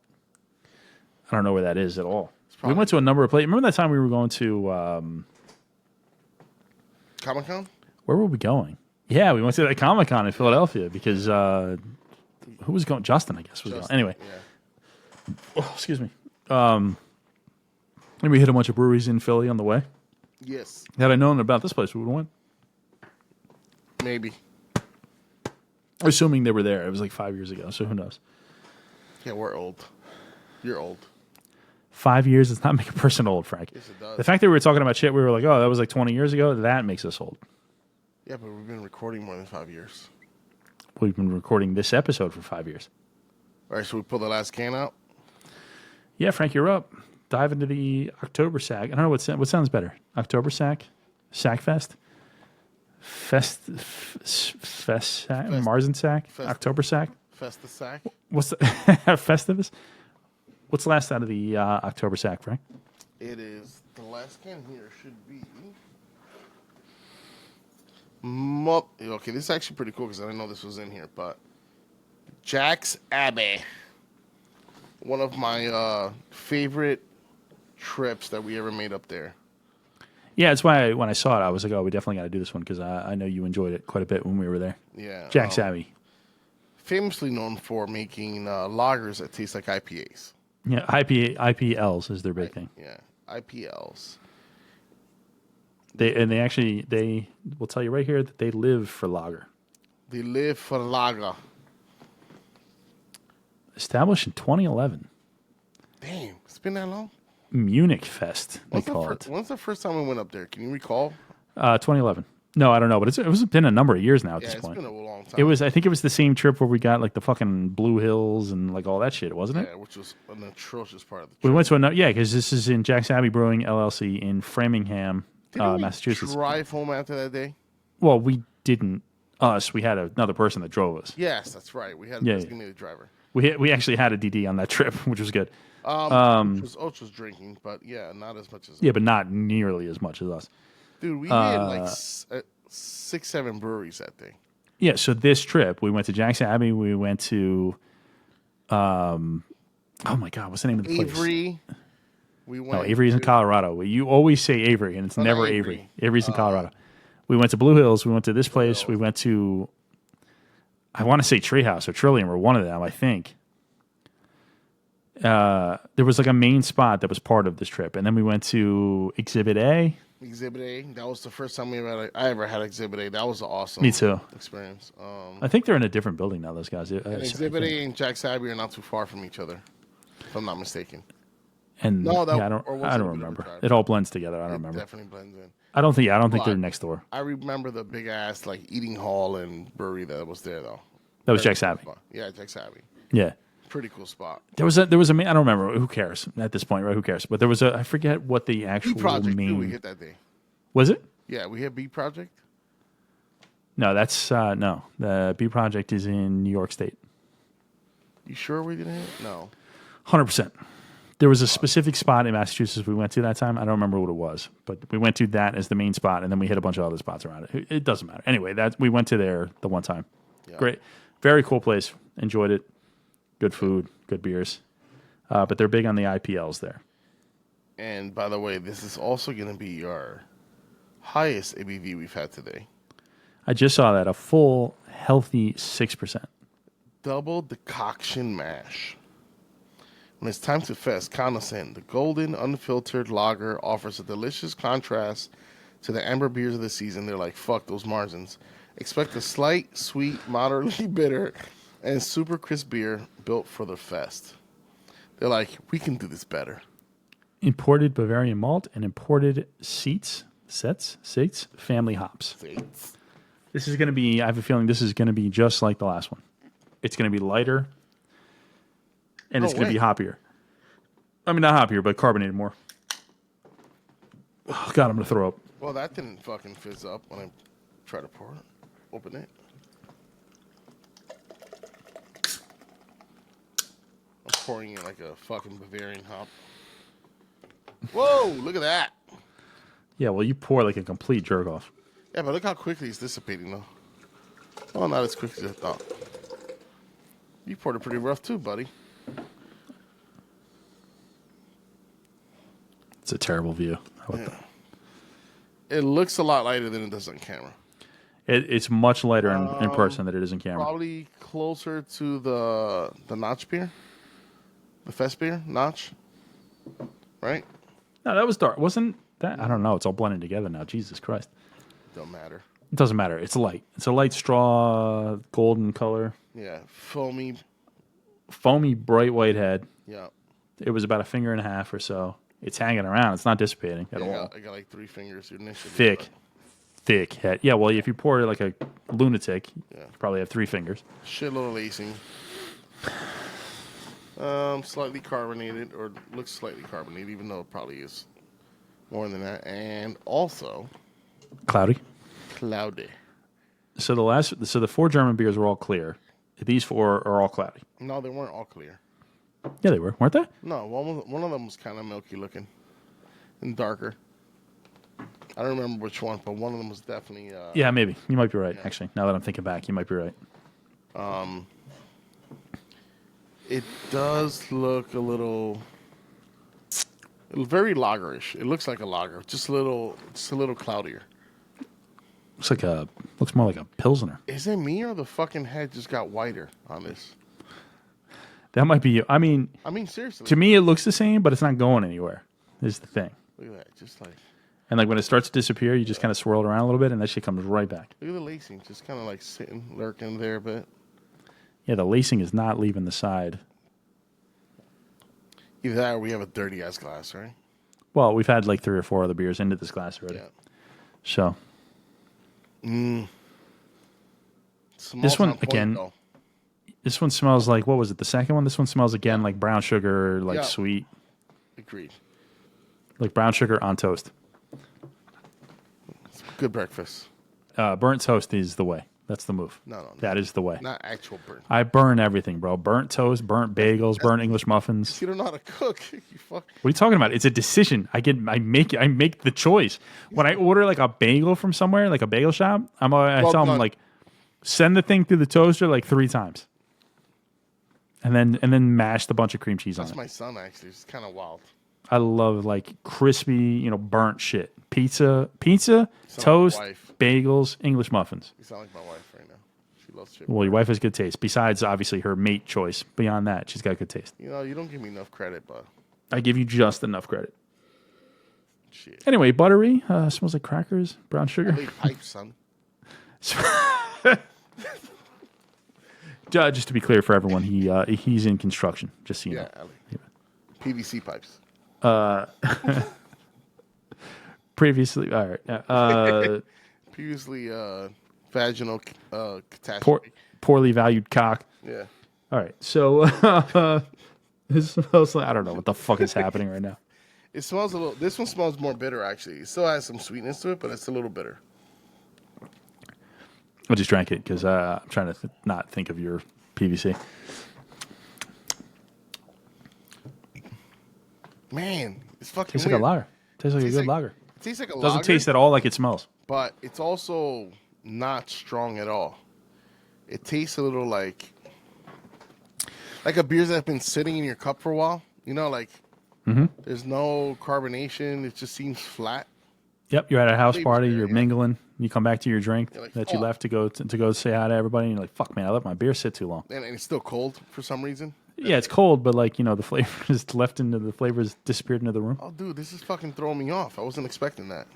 know where that is at all. We went to a number of places. Remember that time we were going to Comic-Con? where were we going? Yeah, we went to that Comic-Con in Philadelphia because who was going? Justin, I guess, was going. Anyway. Yeah. Oh, excuse me. And we hit a bunch of breweries in Philly on the way. Yes. Had I known about this place, we would have went. Maybe. Assuming they were there. It was like 5 years ago, so who knows? Yeah, we're old. You're old. 5 years does not make a person old, Frank. Yes, it does. The fact that we were talking about shit, we were like, oh, that was like 20 years ago, that makes us old. Yeah, but we've been recording more than 5 years. We've been recording this episode for 5 years. All right, so we pull the last can out? Yeah, Frank, you're up. Dive into the October Sack. I don't know what sounds better. October Sack? Sack Fest? Fest Sack? Marzen Sack? October Sack? Festa Sack? What's the Festivus? What's the last out of the October Sack, Frank? It is, the last can here should be... Okay, this is actually pretty cool because I didn't know this was in here, but... Jack's Abbey. One of my favorite trips that we ever made up there. Yeah, that's why when I saw it, I was like, oh, we definitely got to do this one because I know you enjoyed it quite a bit when we were there. Yeah. Jack's Abbey. Famously known for making lagers that taste like IPAs. Yeah, IPLs is their big thing. Yeah, IPLs. They will tell you right here that they live for lager. They live for lager. Established in 2011. Damn, it's been that long? Munich Fest, they call it. When's the first time we went up there? Can you recall? 2011. No, I don't know, but it's been a number of years now at this point. It's been a long time. I think it was the same trip where we got like the fucking Blue Hills and like all that shit, wasn't it? Yeah, which was an atrocious part of the trip. We went to because this is in Jack's Abbey Brewing LLC in Framingham, Massachusetts. Did we drive home after that day? Well, we didn't. Us, we had another person that drove us. Yes, that's right. We had a designated driver. We actually had a DD on that trip, which was good. Which was drinking, but yeah, not as much as yeah, but not nearly as much as us. Dude, we had like 6, 7 breweries that day. Yeah, so this trip, we went to Jackson Abbey. We went to, oh my God, what's the name of the place? Avery. We went. No, Avery's in Colorado. You always say Avery, and it's never Avery. Avery's in Colorado. We went to Blue Hills. We went to this place. We went to, I want to say Treehouse or Trillium or one of them, I think. There was like a main spot that was part of this trip. And then we went to Exhibit A. Exhibit A. That was the first time I ever had Exhibit A. That was an awesome experience. I think they're in a different building now, those guys. Exhibit A and Jack's Abbey are not too far from each other, if I'm not mistaken. And I don't remember. It all blends together. I don't remember. Definitely blends in. I don't think they're next door. I remember the big ass like eating hall and brewery that was there though. That was Jack's Abbey. Yeah, Jack's Abbey. Yeah. Pretty cool spot. There was a I don't remember. Who cares at this point, right? Who cares? But there was I forget what the actual project main. we hit that day. Was it? Yeah, we hit B Project. No, that's no. The B Project is in New York State. You sure we didn't hit? No. 100%. There was a specific spot in Massachusetts we went to that time. I don't remember what it was, but we went to that as the main spot, and then we hit a bunch of other spots around it. It doesn't matter. Anyway, we went to there the one time. Yeah. Great. Very cool place. Enjoyed it. Good food, good beers. But they're big on the IPLs there. And by the way, this is also going to be our highest ABV we've had today. I just saw that. A full, healthy 6%. Double decoction mash. When it's time to fest, count us in. The golden, unfiltered lager offers a delicious contrast to the amber beers of the season. They're like, fuck those marzens. Expect a slight, sweet, moderately bitter, and super crisp beer built for the fest. They're like, we can do this better. Imported Bavarian malt and imported sets, family hops. Seats. This is going to be, I have a feeling this is going to be just like the last one. It's going to be lighter. And it's going to be hoppier. I mean, not hoppier, but carbonated more. Oh, God, I'm going to throw up. Well, that didn't fucking fizz up when I tried to pour it. Open it. I'm pouring it like a fucking Bavarian hop. Whoa, look at that. Yeah, well, you pour like a complete jerk off. Yeah, but look how quickly it's dissipating, though. Oh, not as quickly as I thought. You poured it pretty rough, too, buddy. It's a terrible view. It looks a lot lighter than it does on camera. It's much lighter in person than it is in camera. Probably closer to the Notch beer. The Festbier, Notch. Right? No, that was dark. Wasn't that? I don't know. It's all blended together now. Jesus Christ. Don't matter. It doesn't matter. It's light. It's a light straw, golden color. Yeah, foamy, bright white head. Yeah. It was about a finger and a half or so. It's hanging around. It's not dissipating at all. I got like 3 fingers Thick initially. head. Yeah, well, if you pour it like a lunatic, you probably have 3 fingers. Shitload of lacing. Slightly carbonated, or looks slightly carbonated, even though it probably is more than that. And also Cloudy. So the 4 German beers were all clear. These 4 are all cloudy. No, they weren't all clear. Yeah, they were, weren't they? No, one of them was kind of milky looking and darker. I don't remember which one, but one of them was definitely. Yeah, maybe you might be right. Yeah. Actually, now that I'm thinking back, you might be right. It does look a little very lagerish. It looks like a lager, just a little cloudier. Looks more like a Pilsner. Is it me or the fucking head just got whiter on this? That might be you. I mean, seriously. To me, it looks the same, but it's not going anywhere. Is the thing. Look at that, just like. And like when it starts to disappear, you just kind of swirl it around a little bit, and that shit comes right back. Look at the lacing, just kind of like sitting, lurking there a bit. Yeah, the lacing is not leaving the side. Either that or we have a dirty ass glass, right? Well, we've had like 3 or 4 other beers into this glass already. Yeah. So. This one again. This one smells like, what was it? The second one. This one smells again like brown sugar, like sweet. Agreed. Like brown sugar on toast. It's good breakfast. Burnt toast is the way. That's the move. No. That is the way. Not actual burnt. I burn everything, bro. Burnt toast, burnt bagels, burnt English muffins. You don't know how to cook. You fuck. What are you talking about? It's a decision. I make the choice. When I order like a bagel from somewhere, like a bagel shop, I tell them like, Send the thing through the toaster like 3 times. And then mash the bunch of cream cheese on That's it. my son, actually. It's kind of wild. I love like crispy, burnt shit. Pizza, toast, bagels, English muffins. You sound like my wife right now. She loves chip. Well, your wife has good taste. Besides, obviously, her mate choice. Beyond that, she's got good taste. You don't give me enough credit, but I give you just enough credit. shit. Anyway, buttery. Smells like crackers, brown I sugar. made pipes, son. Just to be clear for everyone, he's in construction. Just so you know. Yeah, PVC pipes. Previously, all right. Previously, vaginal catastrophe. Poorly valued cock. Yeah. All right. So this smells like, I don't know what the fuck is happening right now. It smells a little. This one smells more bitter, actually. It still has some sweetness to it, but it's a little bitter. I just drank it because I'm trying to not think of your PVC. Man, it's fucking Tastes weird. like a lager. Tastes like a good lager. It tastes like a lager. Doesn't taste at all like it smells. But it's also not strong at all. It tastes a little like a beer that's been sitting in your cup for a while. There's no carbonation. It just seems flat. Yep, you're at a house Flavor's party. there, You're yeah. mingling. You come back to your drink like, that you fuck. left to go say hi to everybody, and you're like, "Fuck, man, I let my beer sit too long." And it's still cold for some reason. Yeah, it's cold, but the flavor is left into the flavors disappeared into the room. Oh, dude, this is fucking throwing me off. I wasn't expecting that.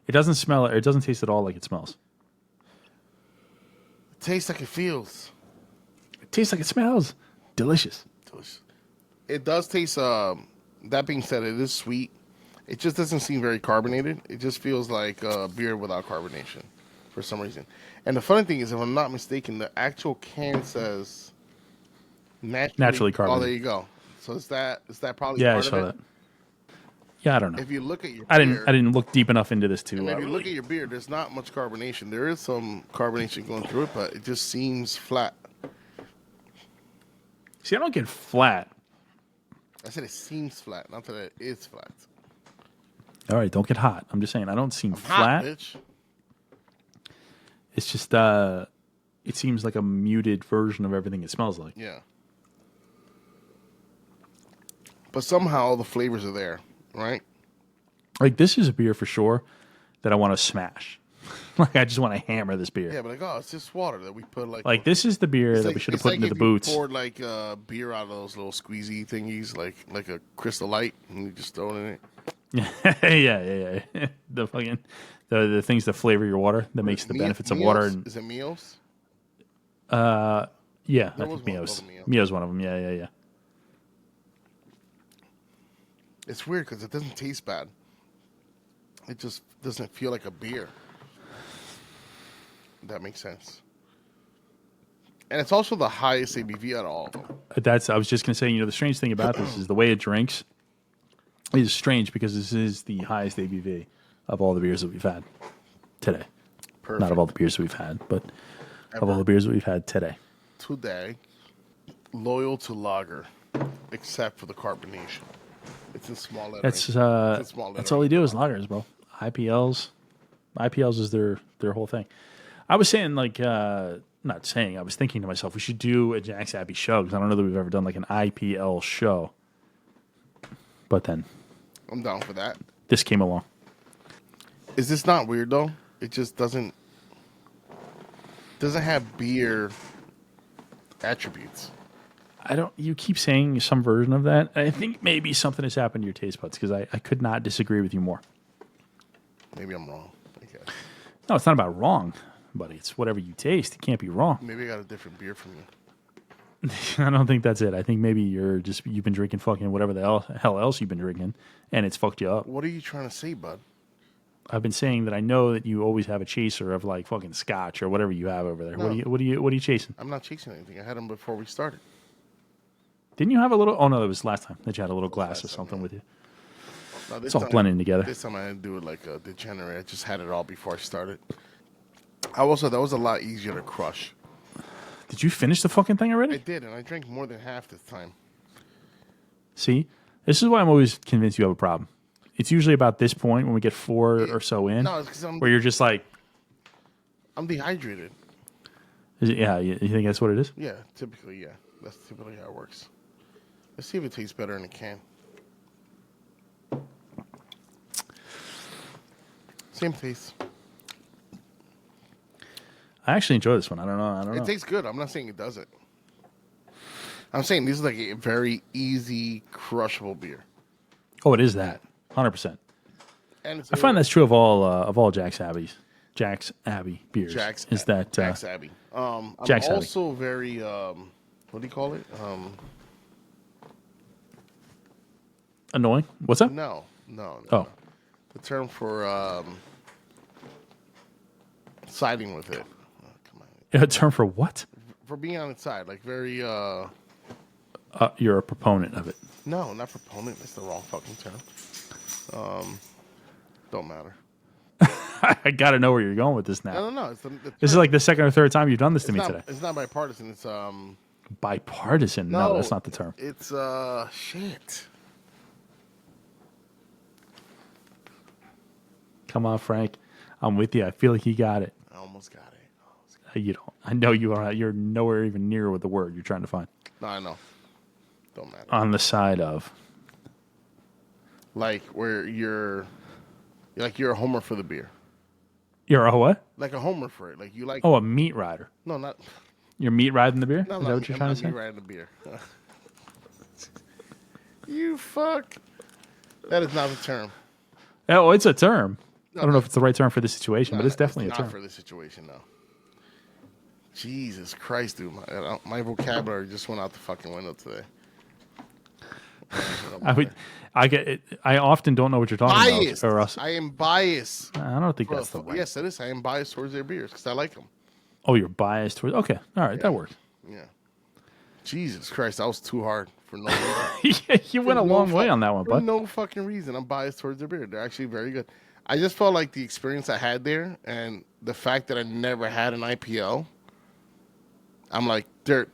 It doesn't smell or it doesn't taste at all like it smells. It tastes like it feels. It tastes like it smells. Delicious. Delicious. It does taste. That being said, it is sweet. It just doesn't seem very carbonated. It just feels like beer without carbonation for some reason. And the funny thing is, if I'm not mistaken, the actual can says Naturally carbonated. Oh, there you go. So is that probably Yeah, I part saw of that. it? Yeah, I don't know. If you look at your I beer, didn't look deep enough into this too. if you look at your beer, there's not much carbonation. There is some carbonation going through it, but it just seems flat. See, I don't get flat. I said it seems flat, not that it is flat. All right, don't get hot. I'm just saying I don't seem Hot, flat. bitch. It's just it seems like a muted version of everything it smells like. Yeah. But somehow the flavors are there, right? Like this is a beer for sure that I want to smash. Like I just want to hammer this beer. Yeah, but it's just water that we put Like this is the beer it's that like- we should have it's put like into if the boots. You poured like beer out of those little squeezy thingies, like a Crystal Light, and you just throw it in it. yeah. The fucking the things that flavor your water that makes the benefits of water. And, Is it Mios? yeah, I was think one Mio's. called Mio. Mio's one of them. Yeah. It's weird because it doesn't taste bad. It just doesn't feel like a beer. If that makes sense. And it's also the highest ABV out of all of them. I was just gonna say, the strange thing about this is the way it drinks is strange because this is the highest ABV of all the beers that we've had today. Perfect. Not of all the beers that we've had, but of all the beers that we've had today. Today, loyal to lager, except for the carbonation. It's in small lettering. That's It's in small that's all they do is lagers, bro. IPLs is their whole thing. I was saying I was thinking to myself we should do a Jack's Abbey show because I don't know that we've ever done like an IPL show. But then I'm down for that. this came along. Is this not weird though? It just doesn't have beer attributes. You keep saying some version of that. I think maybe something has happened to your taste buds because I could not disagree with you more. Maybe I'm wrong. I guess. No, it's not about wrong, buddy. It's whatever you taste. It can't be wrong. Maybe I got a different beer from you. I don't think that's it. I think maybe you've been drinking fucking whatever the hell else you've been drinking, and it's fucked you up. What are you trying to say, bud? I've been saying that I know that you always have a chaser of like fucking scotch or whatever you have over there. No. What are you chasing? I'm not chasing anything. I had them before we started. Didn't you have a little? Oh no, it was last time that you had a little glass or something with you. No, It's all blending together. This time I didn't do it like a degenerate. I just had it all before I started. That was a lot easier to crush. Did you finish the fucking thing I already? did, and I drank more than half this time. See, this is why I'm always convinced you have a problem. It's usually about this point when we get 4 or so in, No, it's because where you're just like, I'm dehydrated. Is it, yeah, you think that's what it is? Yeah, typically, yeah. That's typically how it works. Let's see if it tastes better in a can. Same taste. I actually enjoy this one. I don't know. It tastes good. I'm not saying it doesn't. I'm saying this is like a very easy, crushable beer. Oh, it is that. 100%. And it's I find that's true of all Jack's Abbey beers. Jack's Abbey. I'm Jack's also very what do you call it? Annoying. What's up? No. Oh, The term for siding with it. Oh, come on. a term for what? For being on its side, like very You're a proponent of it. no, not proponent. That's the wrong fucking term. Don't matter. I got to know where you're going with this now. No. This is like the second or third time you've done this to me not, today. It's not bipartisan. It's Bipartisan? No, that's not the term. It's shit. Come on, Frank. I'm with you. I feel like you got it. I almost got it. You don't. I know you are. You're nowhere even near with the word you're trying to find. No, I know. Don't matter. On the side of. Like where you're a homer for the beer. You're a what? Like a homer for it. Like you like. Oh, a meat rider. No, not. You're meat riding the beer? No, Is that what you're trying to say? I'm riding the beer. You fuck. That is not the term. Oh, it's a term. I don't know if it's the right term for this situation, but it's definitely a term. Not for this situation, no. Jesus Christ, dude. My vocabulary just went out the fucking window today. I often don't know what you're talking Biased. about. Or else, I am biased. I don't think that's the right. Yes, it is. I am biased towards their beers because I like them. Oh, you're biased towards. Okay, all right, that works. Yeah. Jesus Christ, that was too hard for no reason. Yeah, you went a long way on that one, For bud. no fucking reason. I'm biased towards their beer. They're actually very good. I just felt like the experience I had there and the fact that I never had an IPL, I'm like, they're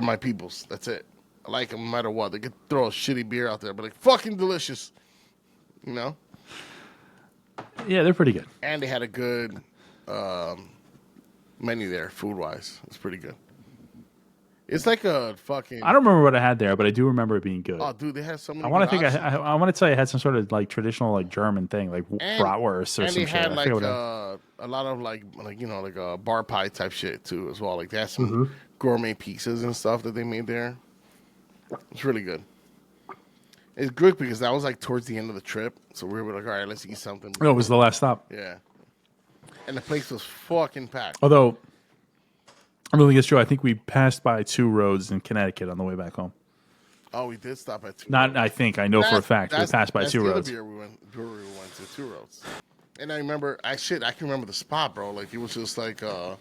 my peoples. That's it. I like them no matter what. They could throw a shitty beer out there, but like, fucking delicious. You know? Yeah, they're pretty good. And they had a good menu there, food-wise. It's pretty good. It's like a fucking... I don't remember what I had there, but I do remember it being good. Oh, dude, they had so many I want to think. options. I want to tell you, it had some sort of like traditional like German thing, like bratwurst or and some they shit. had I like forget what a lot of like you know, like a bar pie type shit too as well. Like they had some gourmet pizzas and stuff that they made there. It's really good. It's good because that was like towards the end of the trip, so we were like, all right, let's eat something. Oh, it was the last stop. Yeah, and the place was fucking packed. Although I don't think it's true. I think we passed by two roads in Connecticut on the way back home. Oh, we did stop at two. Not, roads. I think. I know for a fact. We passed by two roads. Brewery we went to two roads. And I remember, I can remember the spot, bro. Like, it was just like, you're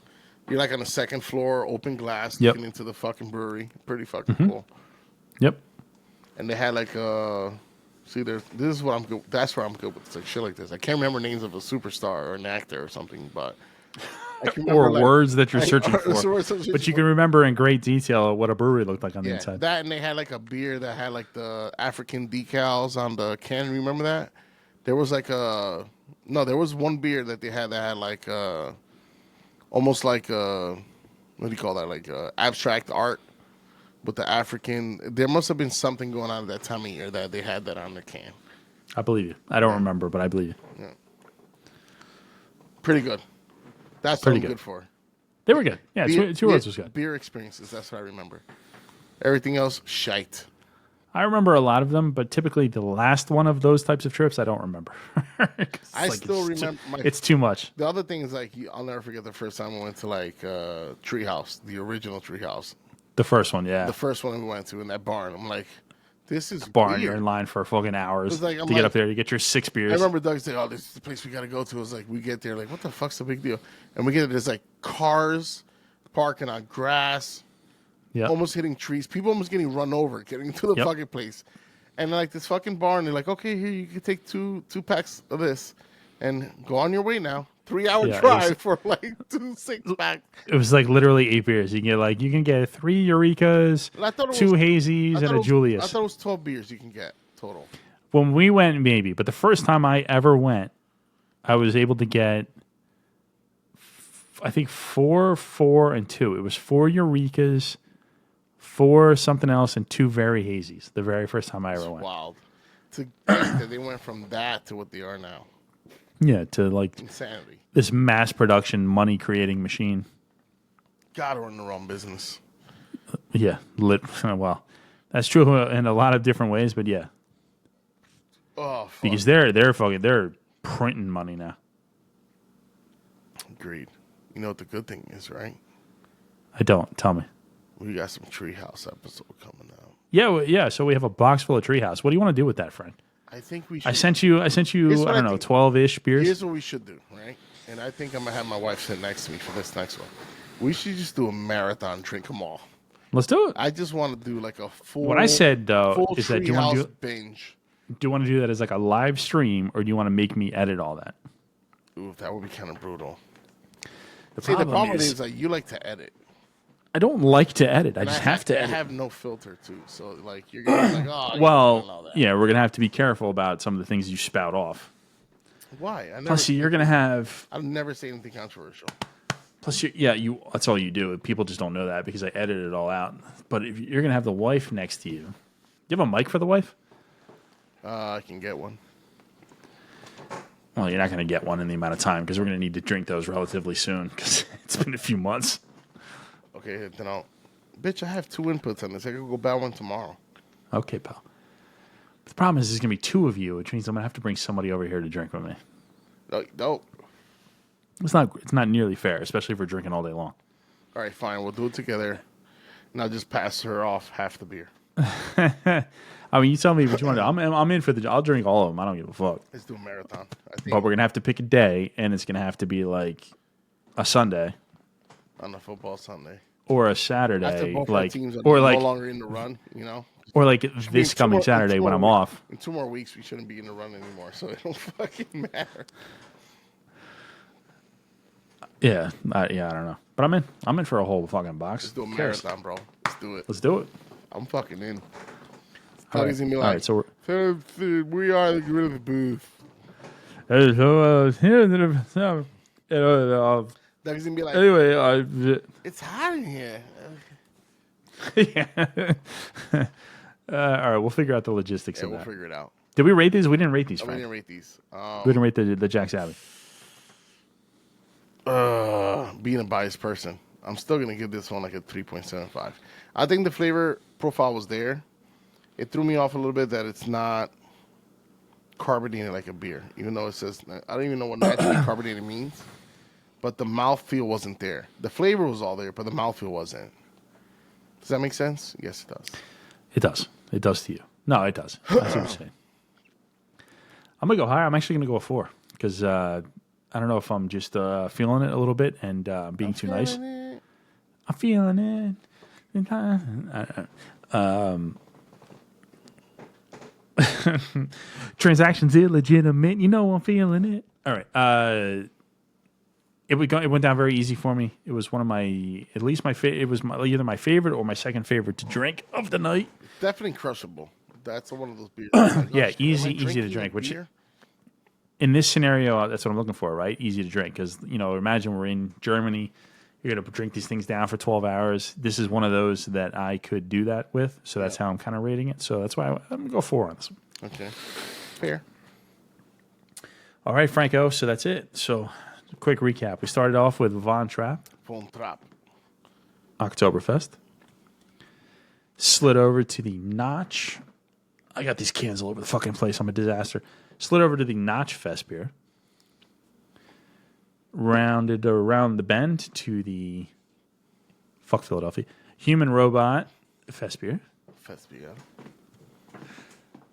like on the second floor, open glass, looking into the fucking brewery. Pretty fucking cool. Yep. And they had like, this is what I'm good, that's where I'm good with. It's like shit like this. I can't remember names of a superstar or an actor or something, but. I can remember, Or like, words that you're searching for. But you can remember in great detail what a brewery looked like on the inside. That, and they had like a beer that had like the African decals on the can. Remember that? There was like there was one beer that they had that had like almost like what do you call that? Like abstract art with the African. There must have been something going on at that time of year that they had that on the can. I believe you. I don't remember, but I believe you. Yeah. Pretty good. That's what I'm good for. They were good. Yeah, two roads was good. Beer experiences, that's what I remember. Everything else, shite. I remember a lot of them, but typically the last one of those types of trips, I don't remember. I still remember. It's too much. The other thing is, like, I'll never forget the first time I went to, like, Treehouse, the original Treehouse. The first one, yeah. The first one we went to in that barn. I'm like, this is barn. weird. You're in line for fucking hours like, to get up there. You get your 6 beers. I remember Doug saying, "Oh, this is the place we got to go to." It was like we get there, like, what the fuck's the big deal? And we get there's like cars parking on grass, almost hitting trees. People almost getting run over, getting to the fucking place. And like this fucking barn, they're like, "Okay, here you can take two packs of this, and go on your way now." 3-hour drive for like 2 6-pack. It was like literally 8 beers. You can get 3 Eurekas, 2 hazies, and a Julius. I thought it was 12 beers you can get total. When we went, maybe, but the first time I ever went, I was able to get, I think 4, 4, and 2. It was 4 Eurekas, 4 something else, and 2 very hazies. The very first time I ever went. Wild. To think that they went from that to what they are now. Yeah, to like Insanity. this mass production, money creating machine. Gotta run the wrong business. Yeah, well, that's true in a lot of different ways, but yeah, Oh, fuck. because they're printing money now. Agreed. You know what the good thing is, right? I don't. Tell me. We got some Treehouse episode coming out. Yeah, yeah. So we have a box full of Treehouse. What do you want to do with that, friend? I think we should. I sent you. I what don't I know, think. 12-ish beers. Here's what we should do, right? And I think I'm going to have my wife sit next to me for this next one. We should just do a marathon, drink them all. Let's do it. I just want to do like a full. What I said though full is that do you want to Treehouse binge. do that as like a live stream, or do you want to make me edit all that? Ooh, that would be kind of brutal. The See, the problem is that you like to edit. I don't like to edit. I And just have to I edit. have no filter too, so like you're gonna be like, oh, I can't do all Well, that. yeah, we're gonna have to be careful about some of the things you spout off. Why? Plus, you're gonna have. I'll never say anything controversial. Plus, you. That's all you do. People just don't know that because I edited it all out. But if you're gonna have the wife next to you, do you have a mic for the wife? I can get one. Well, you're not gonna get one in the amount of time because we're gonna need to drink those relatively soon because it's been a few months. Okay, then I'll. Bitch, I have 2 inputs on this. I can go buy one tomorrow. Okay, pal. But the problem is there's gonna be 2 of you, which means I'm gonna have to bring somebody over here to drink with me. No. It's not nearly fair, especially if we're drinking all day long. All right, fine. We'll do it together, and I'll just pass her off half the beer. I mean, you tell me what you want to do. I'm in for I'll drink all of them. I don't give a fuck. Let's do a marathon. I think But we're gonna have to pick a day, and it's gonna have to be like a Sunday on a football Sunday. or a After Saturday, both our like teams are or no like longer in the run, you know. or like I mean, this coming Saturday when I'm off. In 2 more weeks, we shouldn't be in the run anymore, so it don't fucking matter. Yeah, I don't know, but I'm in for a whole fucking box. Let's do a Who cares? marathon, bro. Let's do it. Let's do it. I'm fucking in. All right. Doug's gonna be All like, right, so we are the gorilla booth. Doug's gonna be like, anyway, it's hot in here. yeah. All right, we'll figure out the logistics Yeah, of we'll that. figure it out. Did we rate these? We didn't rate these, We Frank. didn't rate these. We didn't rate the Jack Savvy. Being a biased person, I'm still gonna give this one like a 3.75. I think the flavor profile was there. It threw me off a little bit that it's not carbonated like a beer, even though it says I don't even know what naturally carbonated means. But the mouthfeel wasn't there. The flavor was all there, but the mouthfeel wasn't. Does that make sense? Yes, it does. It does. It does to you. No, it does. That's what I'm saying. I'm gonna go higher. I'm actually gonna go a 4 because I don't know if I'm just feeling it a little bit and being too nice. It. I'm feeling it. Transactions illegitimate. You know I'm feeling it. All right. It went down very easy for me. It was one of my, at least my favorite. It was either my favorite or my second favorite to drink of the night. Definitely crushable. That's one of those beers. Like, Yeah, oh, shit, easy am I to drinking drink. a Which beer? in this scenario, that's what I'm looking for, right? Easy to drink because imagine we're in Germany. You're gonna drink these things down for 12 hours. This is one of those that I could do that with. So that's how I'm kind of rating it. So that's why I'm gonna go 4 on this one. Okay, fair. All right, Franco. So that's it. So quick recap. We started off with Von Trapp, Von Trapp. Oktoberfest. Slid over to the Notch. I got these cans all over the fucking place. I'm a disaster. Slid over to the Notch Festbier. Rounded around the bend to the fuck Philadelphia Human Robot Festbier. Festbier.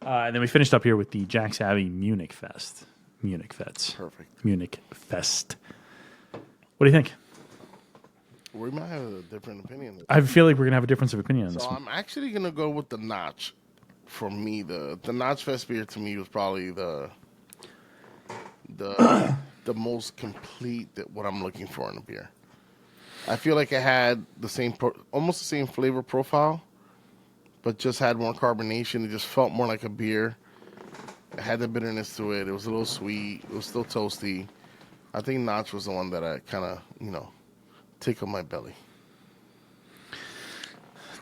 And then we finished up here with the Jack Savvy Munich Fest. Munich Fest. Perfect. Munich Fest. What do you think? We might have a different opinion. I feel like we're going to have a difference of opinion on this So one. I'm actually going to go with the Notch. For me, the Notch Festbier to me was probably the most complete that what I'm looking for in a beer. I feel like it had the same, almost the same flavor profile, but just had more carbonation. It just felt more like a beer. It had the bitterness to it. It was a little sweet. It was still toasty. I think Notch was the one that I kind of, tickle my belly.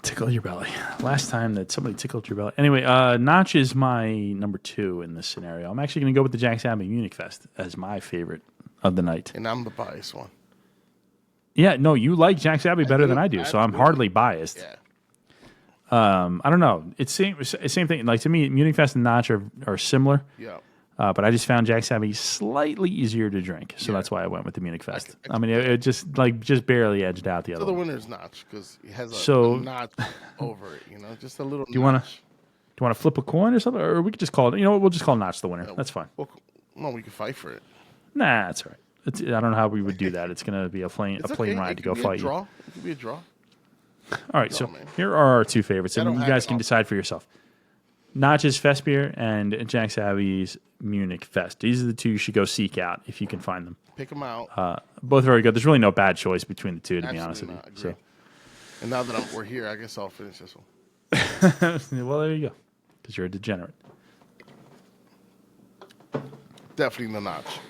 Tickle your belly. Last time that somebody tickled your belly. Anyway, Notch is my number 2 in this scenario. I'm actually going to go with the Jack's Abbey Munich Fest as my favorite of the night. And I'm the biased one. Yeah, no, you like Jack's Abbey better than I do, so I'm hardly biased. Yeah. I don't know. It's same thing. Like, to me, Munich Fest and Notch are similar. Yeah. But I just found Jack's Abbey slightly easier to drink, so that's why I went with the Munich Fest. I mean, it just barely edged out the other So the one. winner's Notch because it has a notch over it, just a little. Do you want to flip a coin or something, or we could just call it? You know what? We'll just call Notch the winner. That's fine. Well, no, we can fight for it. Nah, that's all right. I don't know how we would do that. It's going to be a plane ride to go fight you. It could be a draw. All right, here are our 2 favorites, and you guys can decide for yourself. Notch's Festbier and Jack's Abbey's Munich Fest. These are the 2 you should go seek out if you can find them. Pick them out. Both very good. There's really no bad choice between the 2, to be honest with you. So. And now that we're here, I guess I'll finish this one. Well, there you go, because you're a degenerate. Definitely the Notch.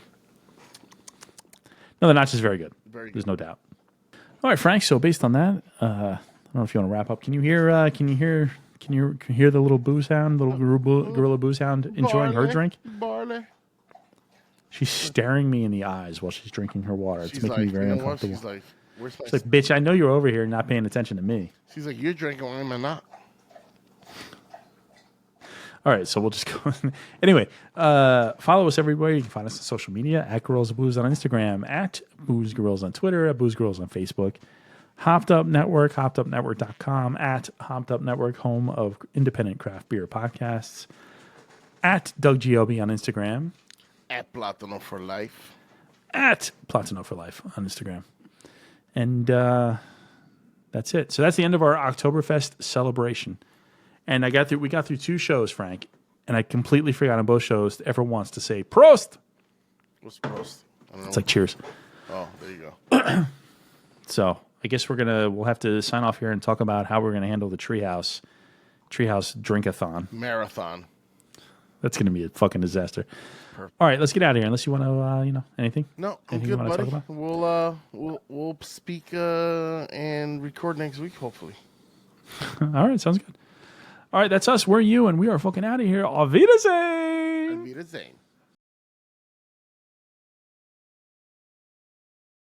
No, the Notch is very good. Very good. There's no doubt. All right, Frank. So based on that, I don't know if you want to wrap up. Can you hear? Can you hear the little booze hound, little gorilla booze hound enjoying her drink? Barley. She's staring me in the eyes while she's drinking her water. It's making me very uncomfortable. She's like, "Where's my?" She's like, "Bitch, I know you're over here not paying attention to me." She's like, "You're drinking, why am I not?" All right, so we'll just go. Anyway, follow us everywhere. You can find us on social media at Girls of Booze on Instagram, at Booze Girls on Twitter, at Booze Girls on Facebook. Hopped Up Network, hoppedupnetwork.com, at Hopped Up Network, home of independent craft beer podcasts, at Doug GOB on Instagram, At Platano for Life, at Platano for Life on Instagram. And that's it. So that's the end of our Oktoberfest celebration. And we got through 2 shows, Frank, and I completely forgot on both shows ever once to say Prost. What's Prost? I don't know. It's like cheers. Oh, there you go. So I guess we'll have to sign off here and talk about how we're gonna handle the Treehouse Drinkathon Marathon. That's gonna be a fucking disaster. Perfect. All right, let's get out of here. Unless you want to, anything? No, I'm Anything good, you wanna buddy. talk about? We'll speak and record next week, hopefully. All right, sounds good. All right, that's us. We're you, and we are fucking out of here. Auf Wiedersehen. Auf Wiedersehen.